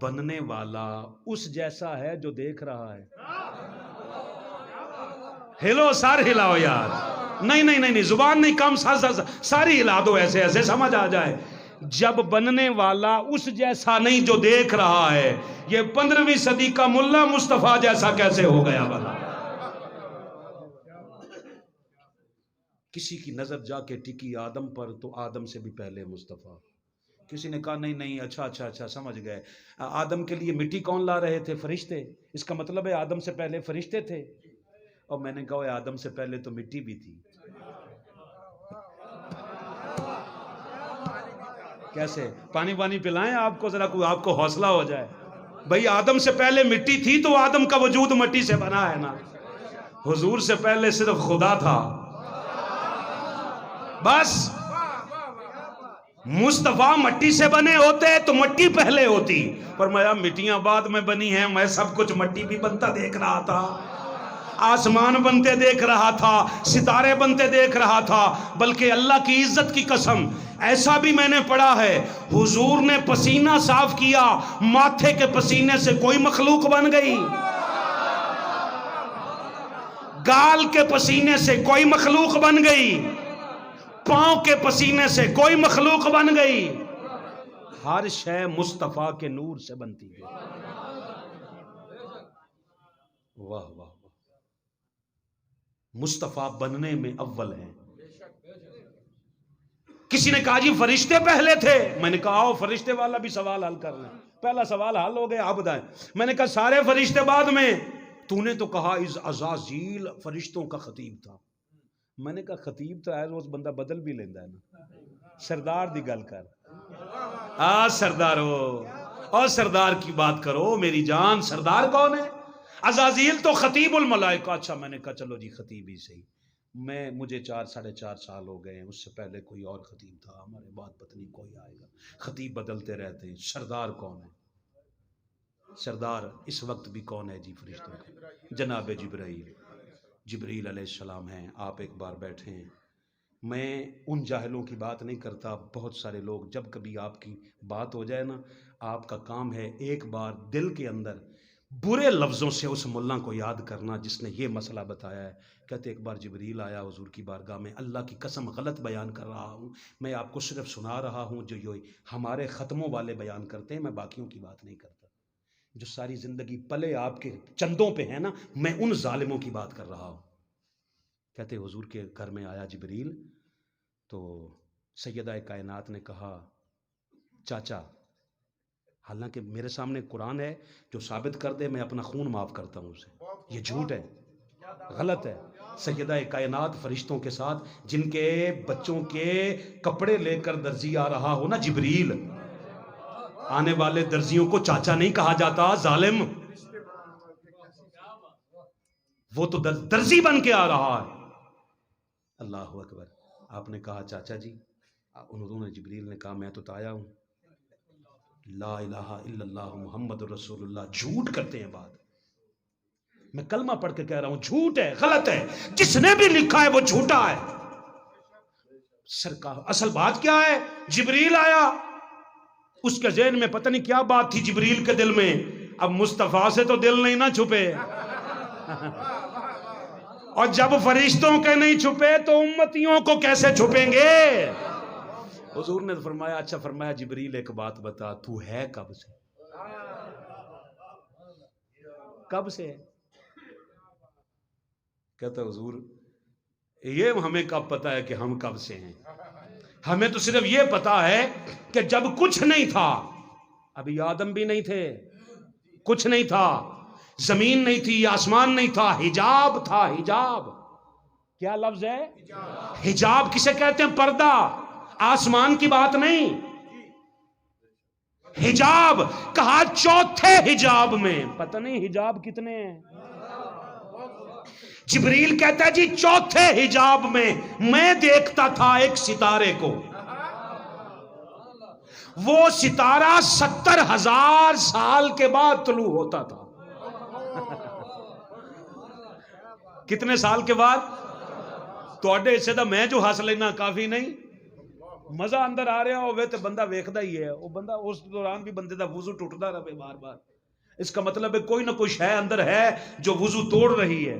بننے والا اس جیسا ہے جو دیکھ رہا ہے؟ ہلو سار ہلاؤ یار، نہیں نہیں نہیں نہیں، زبان نہیں، کم ساری ہلا دو ایسے ایسے سمجھ آ جائے. جب بننے والا اس جیسا نہیں جو دیکھ رہا ہے، یہ 15ویں صدی کا ملا مصطفیٰ جیسا کیسے ہو گیا بھلا؟ کسی کی نظر جا کے ٹکی آدم پر تو آدم سے بھی پہلے مصطفیٰ. کسی نے کہا نہیں نہیں، اچھا سمجھ گئے. آدم کے لیے مٹی کون لا رہے تھے؟ فرشتے. اس کا مطلب ہے آدم سے پہلے فرشتے تھے. اور میں نے کہا آدم سے پہلے تو مٹی بھی تھی. کیسے؟ پانی پلائیں آپ کو، ذرا کوئی آپ کو حوصلہ ہو جائے. بھئی آدم سے پہلے مٹی تھی تو آدم کا وجود مٹی سے بنا ہے نا. حضور سے پہلے صرف خدا تھا بس. مصطفیٰ مٹی سے بنے ہوتے تو مٹی پہلے ہوتی. فرمایا مٹیاں بعد میں بنی ہیں، میں سب کچھ مٹی بھی بنتا دیکھ رہا تھا، آسمان بنتے دیکھ رہا تھا، ستارے بنتے دیکھ رہا تھا. بلکہ اللہ کی عزت کی قسم ایسا بھی میں نے پڑھا ہے، حضور نے پسینہ صاف کیا، ماتھے کے پسینے سے کوئی مخلوق بن گئی، گال کے پسینے سے کوئی مخلوق بن گئی، پاؤں کے پسینے سے کوئی مخلوق بن گئی. ہر شے مصطفیٰ کے نور سے بنتی ہے. واہ واہ واہ. مصطفیٰ بننے میں اول ہیں. کسی نے کہا جی فرشتے پہلے تھے. میں نے کہا آؤ فرشتے والا بھی سوال حل کر لیں. پہلا سوال حل ہو گیا، آپ بتائیں. میں نے کہا سارے فرشتے بعد میں. تو نے تو کہا عزازیل فرشتوں کا خطیب تھا. میں نے کہا خطیب تو ہے روز بندہ بدل بھی لیندہ ہے نا. سردار دی گل کر. سردار ہو اور سردار کی بات کرو میری جان. سردار کون ہے؟ عزازیل تو خطیب الملائکہ. اچھا میں نے کہا چلو جی خطیب ہی صحیح. مجھے 4-4.5 سال ہو گئے ہیں، اس سے پہلے کوئی اور خطیب تھا، ہمارے بعد پتہ نہیں کوئی آئے گا. خطیب بدلتے رہتے ہیں. سردار کون ہے؟ سردار اس وقت بھی کون ہے جی فرشتوں کا؟ جناب جبرائیل علیہ السلام ہیں. آپ ایک بار بیٹھے ہیں. میں ان جاہلوں کی بات نہیں کرتا. بہت سارے لوگ جب کبھی آپ کی بات ہو جائے نا، آپ کا کام ہے ایک بار دل کے اندر برے لفظوں سے اس ملا کو یاد کرنا جس نے یہ مسئلہ بتایا ہے. کہتے ایک بار جبریل آیا حضور کی بارگاہ میں. اللہ کی قسم غلط بیان کر رہا ہوں، میں آپ کو صرف سنا رہا ہوں جو یہ ہمارے ختموں والے بیان کرتے ہیں. میں باقیوں کی بات نہیں کرتا. جو ساری زندگی پلے آپ کے چندوں پہ ہیں نا، میں ان ظالموں کی بات کر رہا ہوں. کہتے حضور کے گھر میں آیا جبریل تو سیدہ کائنات نے کہا چاچا، حالانکہ میرے سامنے قرآن ہے جو ثابت کر دے میں اپنا خون معاف کرتا ہوں اسے. یہ جھوٹ ہے، غلط ہے. سیدہ کائنات فرشتوں کے ساتھ جن کے بچوں کے کپڑے لے کر درزی آ رہا ہو نا جبریل، آنے والے درزیوں کو چاچا نہیں کہا جاتا ظالم. وہ تو درزی بن کے آ رہا ہے. اللہ اکبر. آپ نے کہا چاچا جی. انہوں نے جبریل نے کہا میں تو آیا ہوں. لا الہ الا اللہ محمد رسول اللہ. جھوٹ کرتے ہیں بات. میں کلمہ پڑھ کے کہہ رہا ہوں جھوٹ ہے، غلط ہے. جس نے بھی لکھا ہے وہ جھوٹا ہے. سرکار اصل بات کیا ہے؟ جبریل آیا، اس کے ذہن میں پتہ نہیں کیا بات تھی جبریل کے دل میں. اب مصطفیٰ سے تو دل نہیں نہ چھپے، اور جب فرشتوں کے نہیں چھپے تو امتیوں کو کیسے چھپیں گے؟ حضور نے فرمایا اچھا، فرمایا جبریل ایک بات بتا، تو ہے کب سے؟ کب سے؟ کہتا حضور یہ ہمیں کب پتا ہے کہ ہم کب سے ہیں؟ ہمیں تو صرف یہ پتا ہے کہ جب کچھ نہیں تھا، ابھی آدم بھی نہیں تھے، کچھ نہیں تھا، زمین نہیں تھی، آسمان نہیں تھا، حجاب تھا. حجاب کیا لفظ ہے؟ حجاب کسے کہتے ہیں؟ پردہ. آسمان کی بات نہیں. حجاب کہا چوتھے حجاب میں. پتہ نہیں حجاب کتنے ہیں. جبریل کہتا ہے جی چوتھے حجاب میں دیکھتا تھا ایک ستارے کو. وہ ستارہ 70,000 سال کے بعد طلوع ہوتا تھا. کتنے سال کے بعد؟ تو اڈے اسے دا میں جو ہس لینا کافی نہیں. مزہ اندر آ رہا ہوئے تو بندہ ویکھدا ہی ہے. وہ بندہ اس دوران بھی بندے دا وضو ٹوٹدا رہے بار بار. اس کا مطلب ہے کوئی نہ کوئی شے اندر ہے جو وضو توڑ رہی ہے.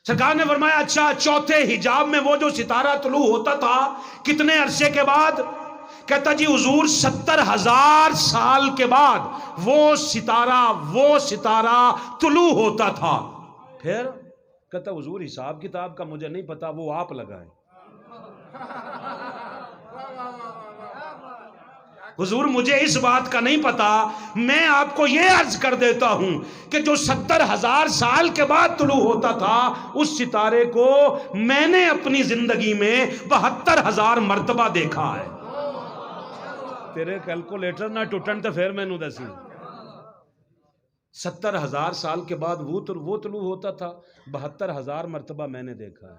سرکار نے فرمایا اچھا چوتھے حجاب میں وہ جو ستارہ طلوع ہوتا تھا کتنے عرصے کے بعد؟ کہتا جی حضور 70,000 سال کے بعد وہ ستارہ طلوع ہوتا تھا. پھر کہتا حضور حساب کتاب کا مجھے نہیں پتا، وہ آپ لگائیں. حضور مجھے اس بات کا نہیں پتا، میں آپ کو یہ عرض کر دیتا ہوں کہ جو 70,000 سال کے بعد طلوع ہوتا تھا اس ستارے کو میں نے اپنی زندگی میں 72,000 مرتبہ دیکھا ہے. تیرے کیلکولیٹر نہ ٹوٹن تو پھر میں نو دسی. 70,000 سال کے بعد وہ طلوع ہوتا تھا، 72,000 مرتبہ میں نے دیکھا ہے.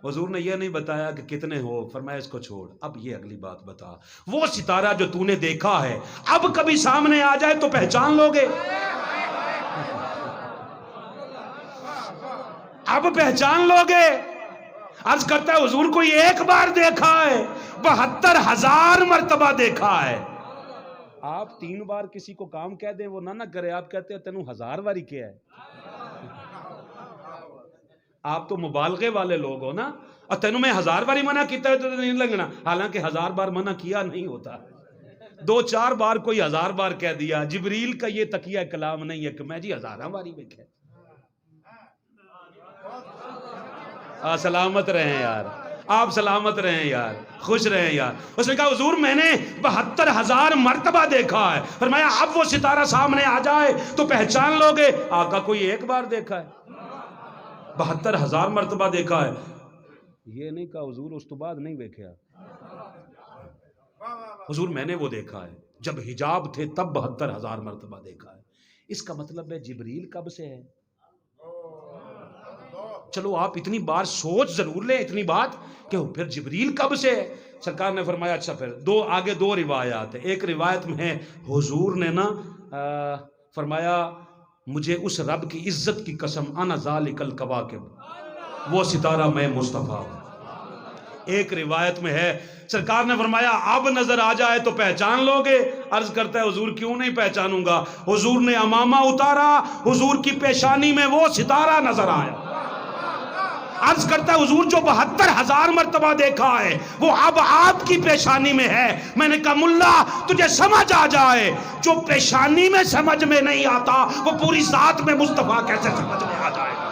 حضور نے یہ نہیں بتایا کہ کتنے ہو، فرمایا اس کو چھوڑ، اب یہ اگلی بات بتا. وہ ستارہ جو تو نے دیکھا ہے اب کبھی سامنے آ جائے تو پہچان لو گے؟ اب پہچان لو گے؟ عرض کرتا ہے حضور کوئی ایک بار دیکھا ہے، 72,000 مرتبہ دیکھا ہے. آپ 3 بار کسی کو کام کہہ دیں وہ نہ کرے، آپ کہتے ہیں تینوں 1000 باری کیا ہے. آپ تو مبالغے والے لوگ ہو نا، اور تینوں میں 1000 باری منع کیتا ہے تو نہیں لگنا، حالانکہ 1000 بار منع کیا نہیں ہوتا. 2-4 بار کوئی 1000 بار کہہ دیا. جبریل کا یہ تقیہ کلام نہیں ہے کہ میں جی 1000 باری میں کہہ. سلامت رہیں یار، آپ سلامت رہیں یار، خوش رہیں یار. اس نے کہا حضور میں نے 72,000 مرتبہ دیکھا ہے. فرمایا اب وہ ستارہ سامنے آ جائے تو پہچان لو گے؟ آقا کوئی ایک بار دیکھا ہے، 72,000 مرتبہ دیکھا ہے. یہ نہیں کہا حضور اس تو بعد نہیں دیکھا. حضور میں نے وہ دیکھا ہے جب حجاب تھے تب 72,000 مرتبہ دیکھا ہے. اس کا مطلب ہے جبریل کب سے ہے؟ چلو آپ اتنی بار سوچ ضرور لیں اتنی بات کہ پھر جبریل کب سے ہے؟ سرکار نے فرمایا اچھا پھر آگے 2 روایات ہیں. ایک روایت میں ہے حضور نے نا فرمایا مجھے اس رب کی عزت کی قسم انا ذالک الکواکب، وہ ستارہ میں مصطفیٰ. ایک روایت میں ہے سرکار نے فرمایا اب نظر آ جائے تو پہچان لو گے. عرض کرتا ہے حضور کیوں نہیں پہچانوں گا؟ حضور نے امامہ اتارا، حضور کی پیشانی میں وہ ستارہ نظر آیا. عرض کرتا ہے حضور جو 72,000 مرتبہ دیکھا ہے وہ اب آپ کی پیشانی میں ہے. میں نے کہا ملا تجھے سمجھ آ جائے، جو پیشانی میں سمجھ میں نہیں آتا وہ پوری ذات میں مصطفیٰ کیسے سمجھ میں آ جائے گا؟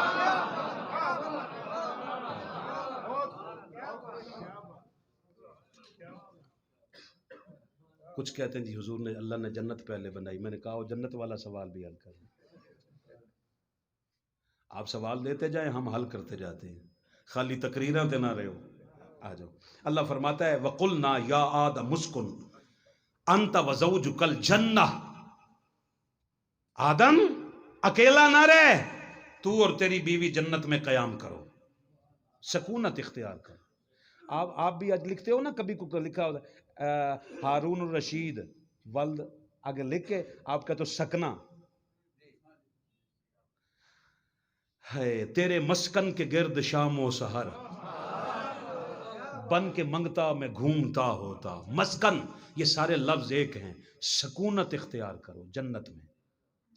کچھ کہتے ہیں جی حضور نے اللہ نے جنت پہلے بنائی. میں نے کہا وہ جنت والا سوال بھی حل کر لیں. آپ سوال دیتے جائیں ہم حل کرتے جاتے ہیں، خالی تقریریں تے نہ رہے ہو. آ جاؤ. اللہ فرماتا ہے وَقُلْنَا يَا آدَمُ اسْكُنْ أَنْتَ وَزَوْجُكَ الْجَنَّةَ. آدم اکیلا نہ رہ، تو اور تیری بیوی جنت میں قیام کرو، سکونت اختیار کرو. آپ بھی آج لکھتے ہو نا، کبھی کو لکھا ہوتا ہارون الرشید ولد آگے لکھ کے آپ کہتے ہو سکنا ہے تیرے مسکن کے گرد شام و سحر، بن کے منگتا میں گھومتا ہوتا. مسکن یہ سارے لفظ ایک ہیں. سکونت اختیار کرو، جنت میں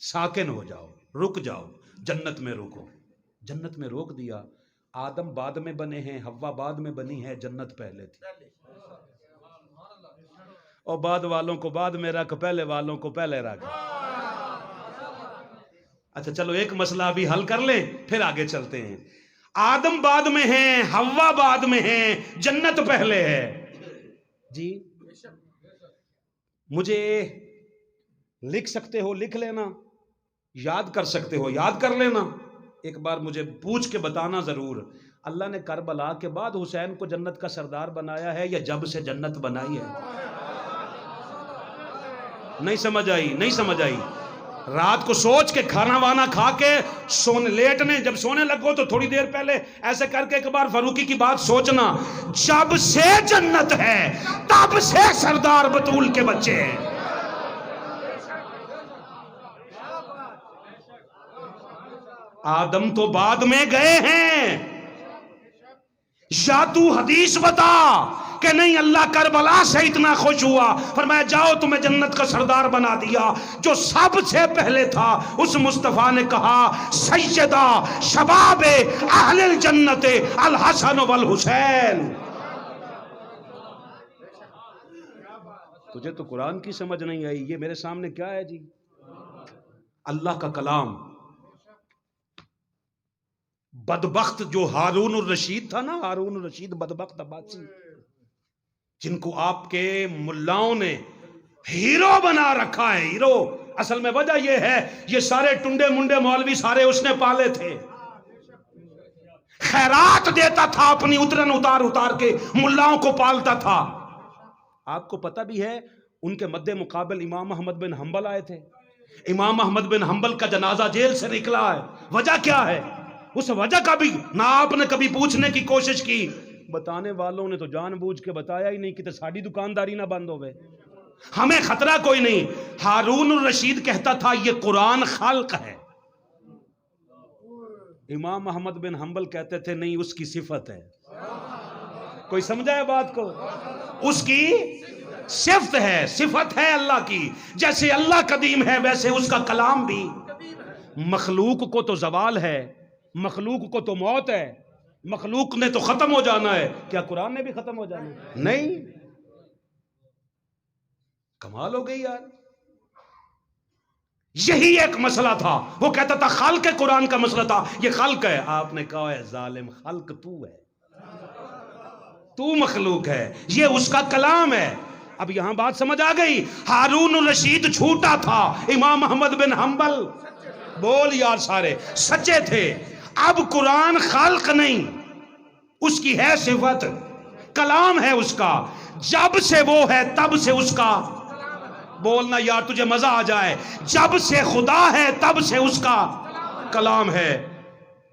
ساکن ہو جاؤ، رک جاؤ، جنت میں رکو. جنت میں روک دیا. آدم بعد میں بنے ہیں، حوا بعد میں بنی ہے، جنت پہلے تھی. اور بعد والوں کو بعد میں رکھ، پہلے والوں کو پہلے رکھ. اچھا چلو ایک مسئلہ ابھی حل کر لیں پھر آگے چلتے ہیں. آدم بعد میں ہیں، حوا بعد میں ہیں، جنت پہلے ہے. جی مجھے لکھ سکتے ہو لکھ لینا، یاد کر سکتے ہو یاد کر لینا. ایک بار مجھے پوچھ کے بتانا ضرور، اللہ نے کربلا کے بعد حسین کو جنت کا سردار بنایا ہے یا جب سے جنت بنائی ہے؟ نہیں سمجھ آئی؟ نہیں سمجھ آئی؟ رات کو سوچ کے کھانا وانا کھا کے سونے لیٹنے، جب سونے لگو تو تھوڑی دیر پہلے ایسے کر کے ایک بار فاروقی کی بات سوچنا. جب سے جنت ہے تب سے سردار بطول کے بچے ہیں. آدم تو بعد میں گئے ہیں. یا تو حدیث بتا کہ نہیں اللہ کربلا سے اتنا خوش ہوا، فرمایا جاؤ تمہیں جنت کا سردار بنا دیا۔ جو سب سے پہلے تھا اس مصطفیٰ نے کہا سیدہ شباب اہل الجنت الحسن والحسین۔ تجھے تو قرآن کی سمجھ نہیں آئی، یہ میرے سامنے کیا ہے جی؟ اللہ کا کلام۔ بدبخت جو ہارون الرشید تھا نا، ہارون الرشید بدبخت عباسی، جن کو آپ کے ملاؤں نے ہیرو بنا رکھا ہے، ہیرو۔ اصل میں وجہ یہ ہے، یہ سارے ٹنڈے منڈے مولوی سارے اس نے پالے تھے، خیرات دیتا تھا اپنی ادرن اتار کے ملاؤں کو پالتا تھا۔ آپ کو پتہ بھی ہے ان کے مد مقابل امام احمد بن حنبل آئے تھے، امام احمد بن حنبل کا جنازہ جیل سے نکلا ہے۔ وجہ کیا ہے؟ اس وجہ کا بھی نہ آپ نے کبھی پوچھنے کی کوشش کی، بتانے والوں نے تو جان بوجھ کے بتایا ہی نہیں کہ ساری دکانداری نہ بند ہوئے، ہمیں خطرہ کوئی نہیں۔ ہارون الرشید کہتا تھا یہ قرآن خلق ہے، امام احمد بن حنبل کہتے تھے نہیں اس کی صفت ہے۔ کوئی سمجھا ہے بات کو؟ اس کی صفت ہے، صفت ہے اللہ کی۔ جیسے اللہ قدیم ہے ویسے اس کا کلام بھی۔ مخلوق کو تو زوال ہے، مخلوق کو تو موت ہے، مخلوق نے تو ختم ہو جانا ہے، کیا قرآن نے بھی ختم ہو جانا ہے؟ نہیں۔ کمال ہو گئی یار۔ یہی ایک مسئلہ تھا، وہ کہتا تھا خلق قرآن کا مسئلہ تھا، یہ خلق ہے۔ آپ نے کہا ہے ظالم، خلق تو ہے، تو مخلوق ہے، یہ اس کا کلام ہے۔ اب یہاں بات سمجھ آ گئی؟ ہارون الرشید جھوٹا تھا، امام احمد بن حنبل بول یار سارے سچے تھے۔ اب قرآن خلق نہیں، اس کی ہے صفت، کلام ہے اس کا، جب سے وہ ہے تب سے اس کا بولنا یار تجھے مزہ آ جائے، جب سے خدا ہے تب سے اس کا کلام ہے۔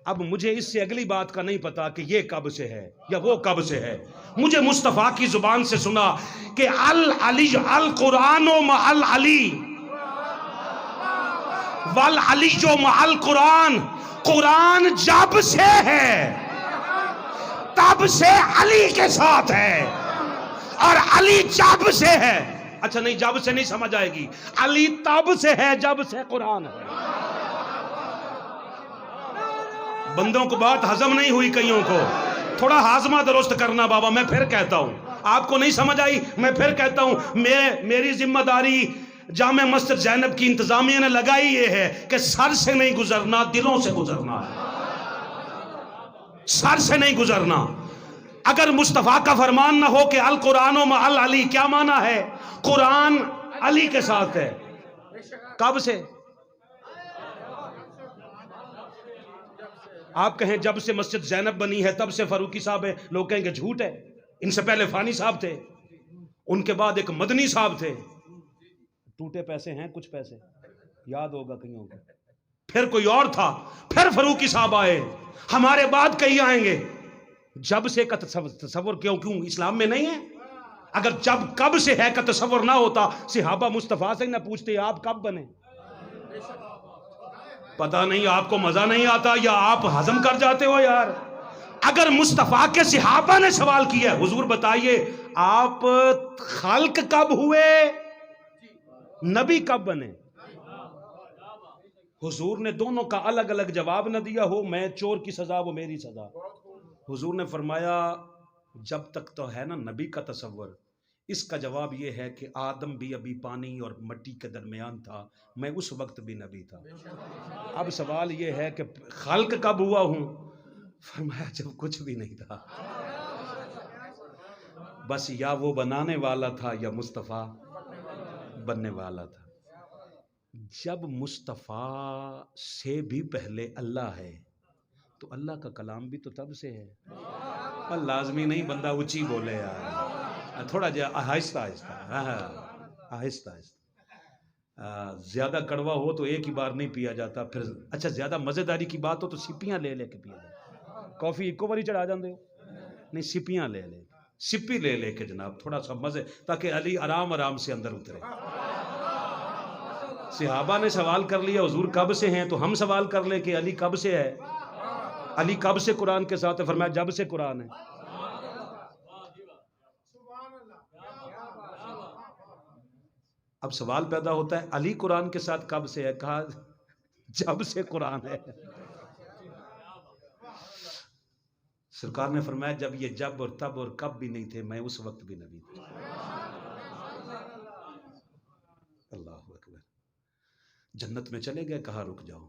اب مجھے اس سے اگلی بات کا نہیں پتا کہ یہ کب سے ہے یا وہ کب سے ہے۔ مجھے مصطفیٰ کی زبان سے سنا کہ العلی القرآن مع العلی والعلی مع القرآن، قرآن جب سے ہے تب سے علی کے ساتھ ہے، اور علی جب سے ہے، اچھا نہیں جب سے نہیں سمجھ آئے گی، علی تب سے ہے جب سے قرآن ہے۔ بندوں کو بات ہضم نہیں ہوئی، کئیوں کو تھوڑا ہاضمہ درست کرنا بابا۔ میں پھر کہتا ہوں، آپ کو نہیں سمجھ آئی، میں پھر کہتا ہوں، میری ذمہ داری جامع مسجد زینب کی انتظامیہ نے لگائی یہ ہے کہ سر سے نہیں گزرنا، دلوں سے گزرنا ہے، سر سے نہیں گزرنا۔ اگر مصطفیٰ کا فرمان نہ ہو کہ القرآن مع العلی، کیا معنی ہے؟ قرآن علی کے ساتھ ہے، کب سے؟ آپ کہیں جب سے مسجد زینب بنی ہے تب سے فاروقی صاحب ہے، لوگ کہیں گے جھوٹ ہے، ان سے پہلے فانی صاحب تھے، ان کے بعد ایک مدنی صاحب تھے، ٹوٹے پیسے ہیں کچھ پیسے یاد ہوگا کئیوں کو، پھر کوئی اور تھا، پھر فاروقی صاحب آئے، ہمارے بعد کئی آئیں گے۔ جب سے کا تصور کیوں اسلام میں نہیں ہے؟ اگر جب کب سے ہے کا تصور نہ ہوتا، صحابہ مصطفیٰ سے نہ پوچھتے آپ کب بنے؟ پتہ نہیں آپ کو مزہ نہیں آتا یا آپ ہضم کر جاتے ہو یار۔ اگر مصطفیٰ کے صحابہ نے سوال کیا ہے حضور بتائیے آپ خلق کب ہوئے، نبی کب بنے؟ حضور نے دونوں کا الگ الگ جواب نہ دیا ہو، میں چور کی سزا وہ میری سزا۔ حضور نے فرمایا جب تک تو ہے نا نبی کا تصور، اس کا جواب یہ ہے کہ آدم بھی ابھی پانی اور مٹی کے درمیان تھا، میں اس وقت بھی نبی تھا۔ اب سوال یہ ہے کہ خلق کب ہوا ہوں؟ فرمایا جب کچھ بھی نہیں تھا، بس یا وہ بنانے والا تھا یا مصطفیٰ بننے والا تھا۔ جب مصطفیٰ سے بھی پہلے اللہ ہے تو اللہ کا کلام بھی تو تب سے ہے۔ اور لازمی نہیں بندہ اونچی بولے یار، تھوڑا آہستہ آہستہ زیادہ کڑوا ہو تو ایک ہی بار نہیں پیا جاتا، پھر اچھا زیادہ مزیداری کی بات ہو تو سپیاں لے کے پیا جاتا۔ کافی ایکو باری چڑھا جاندے ہو؟ نہیں، سپیاں لے سپی لے کے جناب، تھوڑا سا مزے، تاکہ علی آرام سے اندر اترے۔ صحابہ نے سوال کر لیا حضور کب سے ہیں، تو ہم سوال کر لیں کہ علی کب سے ہے، علی کب سے قرآن کے ساتھ ہے؟ فرمایا جب سے قرآن ہے۔ اب سوال پیدا ہوتا ہے علی قرآن کے ساتھ کب سے ہے؟ کہا جب سے قرآن ہے. سرکار نے فرمایا جب یہ جب اور تب اور کب بھی نہیں تھے میں اس وقت بھی نبی تھا. اللہ اکبر. جنت میں چلے گئے، کہا رک جاؤ.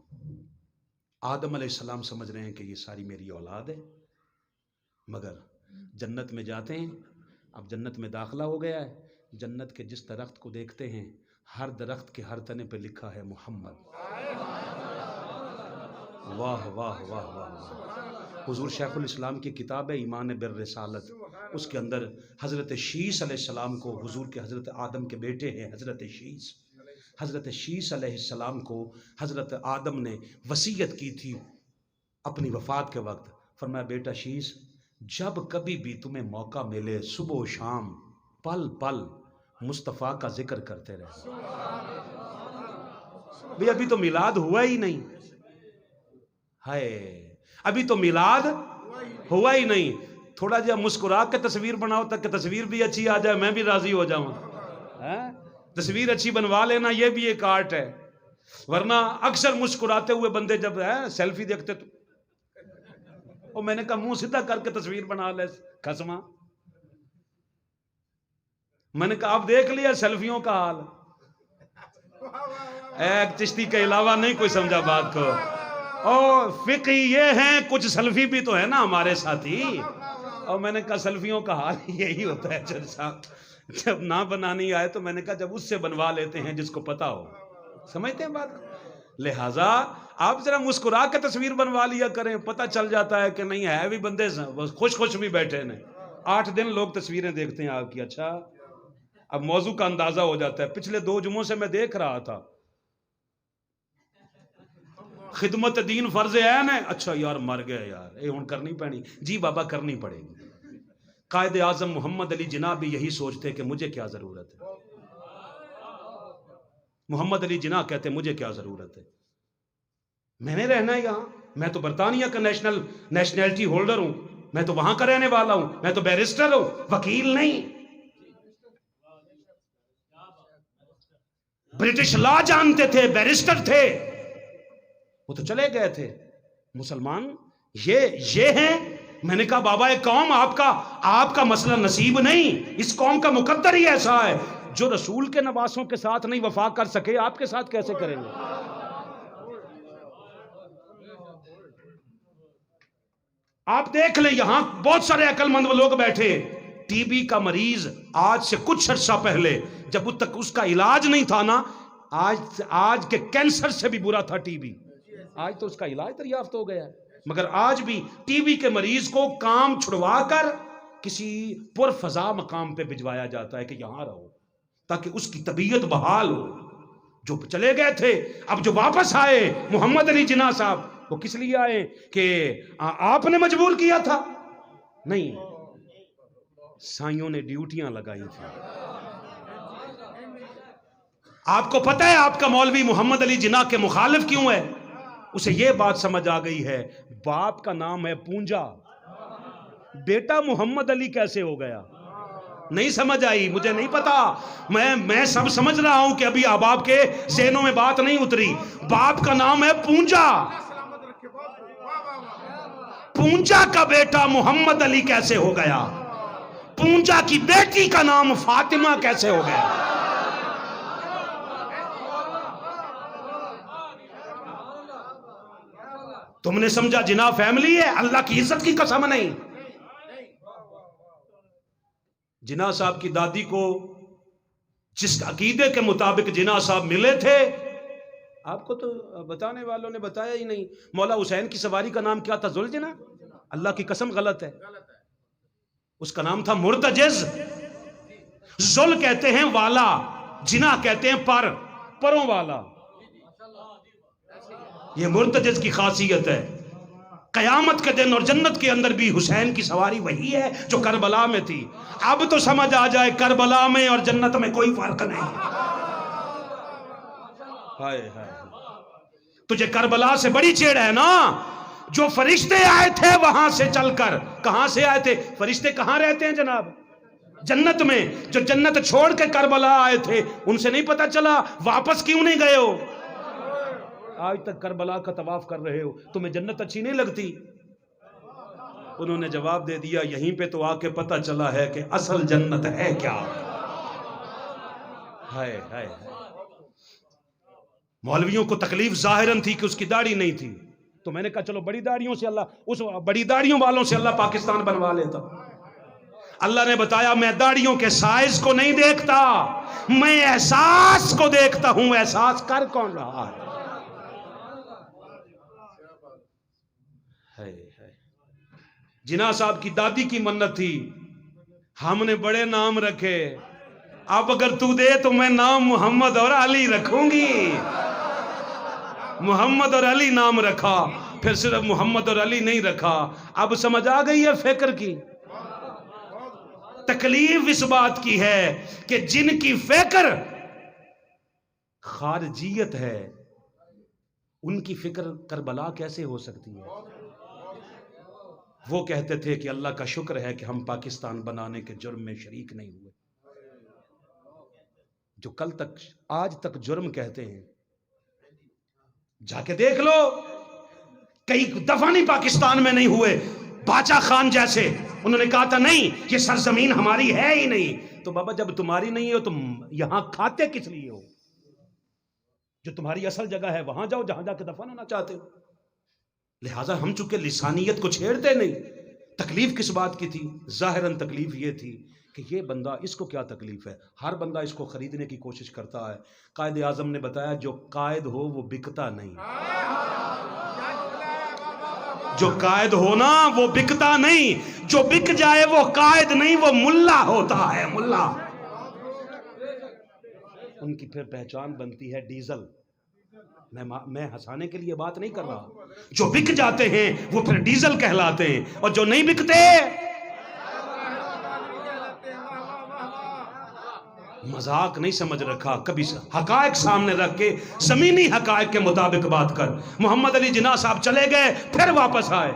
آدم علیہ السلام سمجھ رہے ہیں کہ یہ ساری میری اولاد ہے، مگر جنت میں جاتے ہیں. اب جنت میں داخلہ ہو گیا ہے. جنت کے جس درخت کو دیکھتے ہیں ہر درخت کے ہر تنے پہ لکھا ہے محمد. واہ واہ واہ واہ. حضور شیخ الاسلام کی کتاب ہے ایمان بالرسالت، اس کے اندر حضرت شیس علیہ السلام کو، حضور کے حضرت آدم کے بیٹے ہیں حضرت شیس، حضرت شیس علیہ السلام کو حضرت آدم نے وصیت کی تھی اپنی وفات کے وقت. فرمایا بیٹا شیس، جب کبھی بھی تمہیں موقع ملے صبح و شام پل پل مصطفیٰ کا ذکر کرتے رہے. بھئی ابھی تو میلاد ہوا ہی نہیں. ہائے ابھی تو میلاد ہوا ہی نہیں. تھوڑا جہا مسکرا کے تصویر بناؤ تک کہ تصویر بھی اچھی آ جائے میں بھی راضی ہو جاؤں. تصویر اچھی بنوا لینا یہ بھی ایک آرٹ ہے. ورنہ اکثر مسکراتے ہوئے بندے جب سیلفی دیکھتے تو اور میں نے کہا منہ سیدھا کر کے تصویر بنا لے خسما. میں نے کہا اب دیکھ لیا سیلفیوں کا حال. ایک چشتی کے علاوہ نہیں کوئی سمجھا بات کو. اور فقہ یہ ہیں کچھ سیلفی بھی تو ہے نا ہمارے ساتھی. اور میں نے کہا سیلفیوں کا حال یہی ہوتا ہے جب نہ بنانی آئے تو میں نے کہا جب اس سے بنوا لیتے ہیں جس کو پتا ہو. سمجھتے ہیں بات. لہٰذا آپ ذرا مسکرا کے تصویر بنوا لیا کریں، پتہ چل جاتا ہے کہ نہیں ہے بھی بندے خوش خوش بھی بیٹھے ہیں. 8 دن لوگ تصویریں دیکھتے ہیں آپ کی. اچھا اب موضوع کا اندازہ ہو جاتا ہے. پچھلے 2 جمعوں سے میں دیکھ رہا تھا خدمت دین فرض عین ہے. اچھا یار مر گئے یار یہ ہن کرنی پڑنی. جی بابا کرنی پڑے گی. قائد اعظم محمد علی جناح بھی یہی سوچتے کہ مجھے کیا ضرورت ہے. محمد علی جناح کہتے مجھے کیا ضرورت ہے، میں نے رہنا ہے یہاں. میں تو برطانیہ کا نیشنلٹی ہولڈر ہوں، میں تو وہاں کا رہنے والا ہوں، میں تو بیرسٹر ہوں، وکیل نہیں. برٹش لا جانتے تھے، بیرسٹر تھے، وہ تو چلے گئے تھے. مسلمان یہ ہیں. میں نے کہا بابا ایک قوم آپ کا مسئلہ نصیب نہیں، اس قوم کا مقدر ہی ایسا ہے. جو رسول کے نواسوں کے ساتھ نہیں وفا کر سکے آپ کے ساتھ کیسے کریں گے؟ آپ دیکھ لیں یہاں بہت سارے عقل مند لوگ بیٹھے. ٹی بی کا مریض آج سے کچھ عرصہ پہلے جب تک اس کا علاج نہیں تھا نا، آج کے کینسر سے بھی برا تھا ٹی بی. آج تو اس کا علاج دریافت ہو گیا ہے. مگر آج بھی ٹی بی کے مریض کو کام چھڑوا کر کسی پرفضا مقام پہ بھجوایا جاتا ہے کہ یہاں رہو تاکہ اس کی طبیعت بحال ہو. جو چلے گئے تھے اب جو واپس آئے محمد علی جناح صاحب، وہ کس لیے آئے کہ آپ نے مجبور کیا تھا؟ نہیں، سائیوں نے ڈیوٹیاں لگائی تھی. آپ کو پتہ ہے آپ کا مولوی محمد علی جناح کے مخالف کیوں ہے؟ اسے یہ بات سمجھ آ گئی ہے باپ کا نام ہے پونجا، بیٹا محمد علی کیسے ہو گیا؟ نہیں سمجھ آئی، مجھے نہیں پتا. میں سب سمجھ رہا ہوں کہ ابھی احباب کے ذہنوں میں بات نہیں اتری. باپ کا نام ہے پونجا، پونجا کا بیٹا محمد علی کیسے ہو گیا؟ پونجا کی بیٹی کا نام فاطمہ کیسے ہو گیا؟ تم نے سمجھا جناح فیملی ہے؟ اللہ کی عزت کی قسم نہیں. جناح صاحب کی دادی کو جس عقیدے کے مطابق جناح صاحب ملے تھے آپ کو تو بتانے والوں نے بتایا ہی نہیں. مولا حسین کی سواری کا نام کیا تھا؟ ذوالجناح. اللہ کی قسم غلط ہے، اس کا نام تھا مرتجز. ذل کہتے ہیں والا، جناح کہتے ہیں پروں والا. یہ مرتجز کی خاصیت ہے. قیامت کے دن اور جنت کے اندر بھی حسین کی سواری وہی ہے جو کربلا میں تھی. اب تو سمجھ آ جائے کربلا میں اور جنت میں کوئی فرق نہیں. ہائے ہائے، تجھے کربلا سے بڑی چیڑ ہے نا. جو فرشتے آئے تھے وہاں سے چل کر، کہاں سے آئے تھے فرشتے؟ کہاں رہتے ہیں جناب؟ جنت میں جو جنت چھوڑ کے کربلا آئے تھے ان سے نہیں پتا چلا واپس کیوں نہیں گئے ہو؟ آج تک کربلا کا طواف کر رہے ہو، تمہیں جنت اچھی نہیں لگتی؟ انہوں نے جواب دے دیا یہیں پہ تو آ کے پتا چلا ہے کہ اصل جنت ہے کیا۔ ہائے ہائے، مولویوں کو تکلیف ظاہراً تھی کہ اس کی داڑھی نہیں تھی، تو میں نے کہا چلو بڑی داڑھیوں سے اللہ، اس بڑی داڑھیوں والوں سے اللہ پاکستان بنوا لیتا۔ اللہ نے بتایا میں داڑھیوں کے سائز کو نہیں دیکھتا، میں احساس کو دیکھتا ہوں، احساس کر کون رہا ہے۔ جناح صاحب کی دادی کی منت تھی، ہم نے بڑے نام رکھے، اب اگر تو دے تو میں نام محمد اور علی رکھوں گی۔ محمد اور علی نام رکھا، پھر صرف محمد اور علی نہیں رکھا۔ اب سمجھ آ گئی ہے فکر کی؟ تکلیف اس بات کی ہے کہ جن کی فکر خارجیت ہے ان کی فکر کربلا کیسے ہو سکتی ہے؟ وہ کہتے تھے کہ اللہ کا شکر ہے کہ ہم پاکستان بنانے کے جرم میں شریک نہیں ہوئے۔ جو کل تک آج تک جرم کہتے ہیں، جا کے دیکھ لو، کئی دفعہ نہیں پاکستان میں نہیں ہوئے۔ باچا خان جیسے انہوں نے کہا تھا نہیں یہ سرزمین ہماری ہے ہی نہیں۔ تو بابا جب تمہاری نہیں ہو تم یہاں کھاتے کس لیے ہو؟ جو تمہاری اصل جگہ ہے وہاں جاؤ جہاں جا کے دفن ہونا چاہتے ہو۔ لہٰذا ہم چونکہ لسانیت کو چھیڑتے نہیں۔ تکلیف کس بات کی تھی؟ ظاہراً تکلیف یہ تھی کہ یہ بندہ، اس کو کیا تکلیف ہے؟ ہر بندہ اس کو خریدنے کی کوشش کرتا ہے۔ قائد اعظم نے بتایا جو قائد ہو وہ بکتا نہیں، جو قائد ہو نا وہ بکتا نہیں، جو بک جائے وہ قائد نہیں، وہ ملا ہوتا ہے، ملا۔ ان کی پھر پہچان بنتی ہے ڈیزل۔ میں ہنسانے کے لیے بات نہیں کر رہا، جو بک جاتے ہیں وہ پھر ڈیزل کہلاتے ہیں، اور جو نہیں بکتے مذاق نہیں سمجھ رکھا کبھی، حقائق سامنے رکھ کے زمینی حقائق کے مطابق بات کر۔ محمد علی جناح صاحب چلے گئے پھر واپس آئے،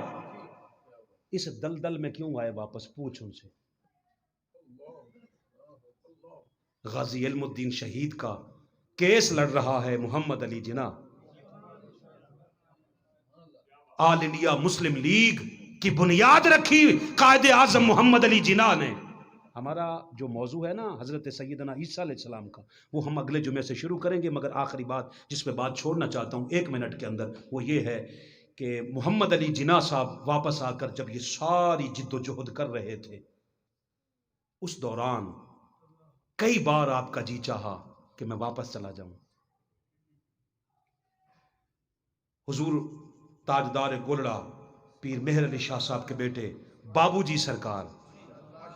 اس دلدل میں کیوں آئے واپس؟ پوچھ ان سے۔ غازی علم الدین شہید کا کیس لڑ رہا ہے محمد علی جناح، آل انڈیا مسلم لیگ کی بنیاد رکھی قائد اعظم محمد علی جناح نے۔ ہمارا جو موضوع ہے نا حضرت سیدنا عیسیٰ علیہ السلام کا، وہ ہم اگلے جمعے سے شروع کریں گے، مگر آخری بات جس پہ بات چھوڑنا چاہتا ہوں 1 منٹ کے اندر، وہ یہ ہے کہ محمد علی جناح صاحب واپس آ کر جب یہ ساری جد و جہد کر رہے تھے، اس دوران کئی بار آپ کا جی چاہا کہ میں واپس چلا جاؤں۔ حضور تاجدار گولڑا پیر مہر علی شاہ صاحب کے بیٹے بابو جی سرکار،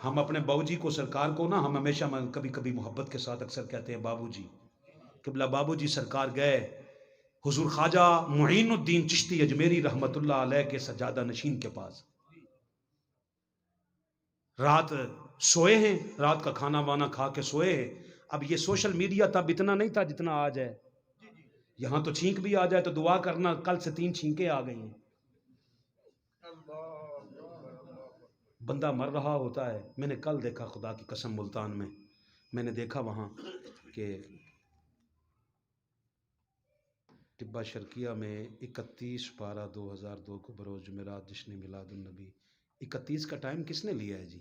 ہم اپنے بابو جی کو سرکار کو نا ہم ہمیشہ کبھی کبھی محبت کے ساتھ اکثر کہتے ہیں بابو جی۔ قبلہ بابو جی سرکار گئے حضور خواجہ معین الدین چشتی اجمیری رحمت اللہ علیہ کے سجادہ نشین کے پاس، رات سوئے ہیں، رات کا کھانا وانا کھا کے سوئے ہیں۔ اب یہ سوشل میڈیا تب اتنا نہیں تھا جتنا آج ہے، یہاں تو چھینک بھی آ جائے تو دعا کرنا، کل سے 3 چھینکیں آ گئی ہیں۔ بندہ مر رہا ہوتا ہے، میں نے کل دیکھا خدا کی قسم ملتان میں نے دیکھا وہاں کہ طبہ شرقیہ میں 31/12/2002 کو بروز جمعرات جشن میلاد النبی، 31 کا ٹائم کس نے لیا ہے جی؟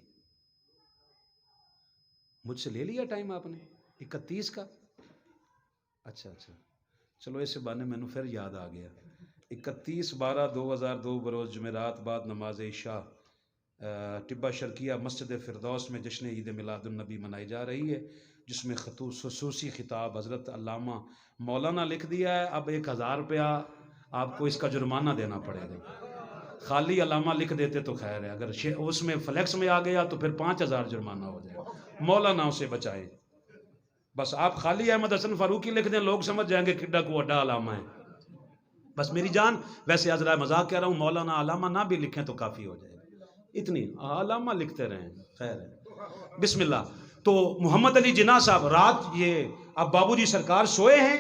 مجھ سے لے لیا ٹائم آپ نے 31 کا؟ اچھا چلو اس بہانے میں پھر یاد آ گیا۔ 31/12/2002 بروز جمعرات بعد نماز عشاء طبہ شرقیہ مسجد فردوس میں جشن عید میلاد النبی منائی جا رہی ہے، جس میں خصوصی خطاب حضرت علامہ مولانا لکھ دیا ہے۔ اب 1000 روپیہ آپ کو اس کا جرمانہ دینا پڑے گا، خالی علامہ لکھ دیتے تو خیر ہے، اگر اس میں فلیکس میں آ گیا تو پھر 5000 جرمانہ ہو جائے گا۔ مولانا اسے بچائے، بس آپ خالی احمد حسن فاروقی لکھ دیں، لوگ سمجھ جائیں گے کڈا کو اڈا علامہ ہے۔ بس میری جان، ویسے عذرا مذاق کہہ رہا ہوں، مولانا علامہ نہ بھی لکھیں تو کافی ہو جائے گا، اتنی علامہ لکھتے رہیں، خیر ہے۔ بسم اللہ۔ تو محمد علی جناح صاحب رات، یہ اب بابو جی سرکار سوئے ہیں،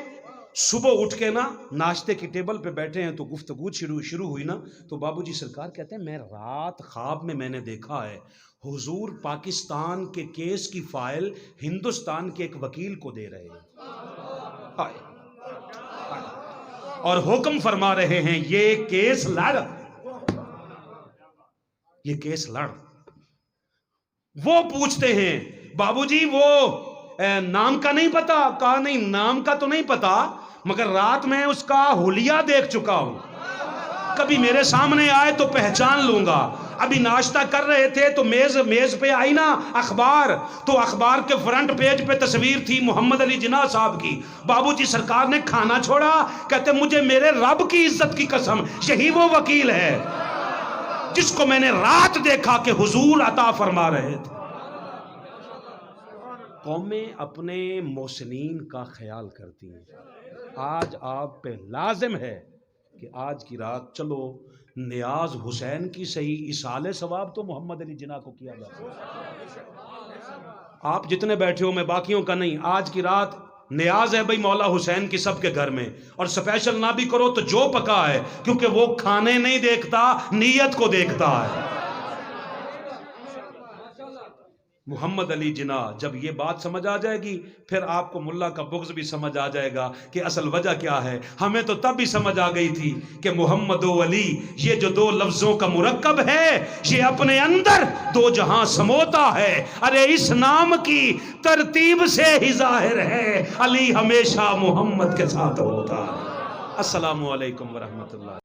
صبح اٹھ کے نا ناشتے کی ٹیبل پہ بیٹھے ہیں تو گفتگو شروع ہوئی نا، تو بابو جی سرکار کہتے ہیں میں رات خواب میں نے دیکھا ہے حضور پاکستان کے کیس کی فائل ہندوستان کے ایک وکیل کو دے رہے ہیں اور حکم فرما رہے ہیں یہ کیس لڑ، یہ کیس لڑ۔ وہ پوچھتے ہیں بابو جی وہ نام کا نہیں پتا؟ کہا نہیں نام کا تو نہیں پتا، مگر رات میں اس کا حلیہ دیکھ چکا ہوں، کبھی میرے سامنے آئے تو پہچان لوں گا۔ ابھی ناشتہ کر رہے تھے تو میز پہ آئی نا اخبار، تو اخبار کے فرنٹ پیج پہ تصویر تھی محمد علی جناح صاحب کی۔ بابو جی سرکار نے کھانا چھوڑا، کہتے مجھے میرے رب کی عزت کی قسم یہی وہ وکیل ہے جس کو میں نے رات دیکھا کہ حضور عطا فرما رہے تھے۔ قومیں اپنے محسنین کا خیال کرتی ہیں۔ آج آپ پہ لازم ہے کہ آج کی رات چلو نیاز حسین کی صحیح، اصال ثواب تو محمد علی جناح کو کیا جاتا ہے۔ آپ جتنے بیٹھے ہو میں باقیوں کا نہیں، آج کی رات نیاز ہے بھئی مولا حسین کی سب کے گھر میں، اور سپیشل نہ بھی کرو تو جو پکا ہے، کیونکہ وہ کھانے نہیں دیکھتا نیت کو دیکھتا ہے۔ محمد علی جناح جب یہ بات سمجھ آ جائے گی پھر آپ کو ملا کا بغض بھی سمجھ آ جائے گا کہ اصل وجہ کیا ہے۔ ہمیں تو تب بھی سمجھ آ گئی تھی کہ محمد و علی یہ جو دو لفظوں کا مرکب ہے یہ اپنے اندر دو جہاں سموتا ہے۔ ارے اس نام کی ترتیب سے ہی ظاہر ہے علی ہمیشہ محمد کے ساتھ ہوتا ہے۔ السلام علیکم ورحمۃ اللہ۔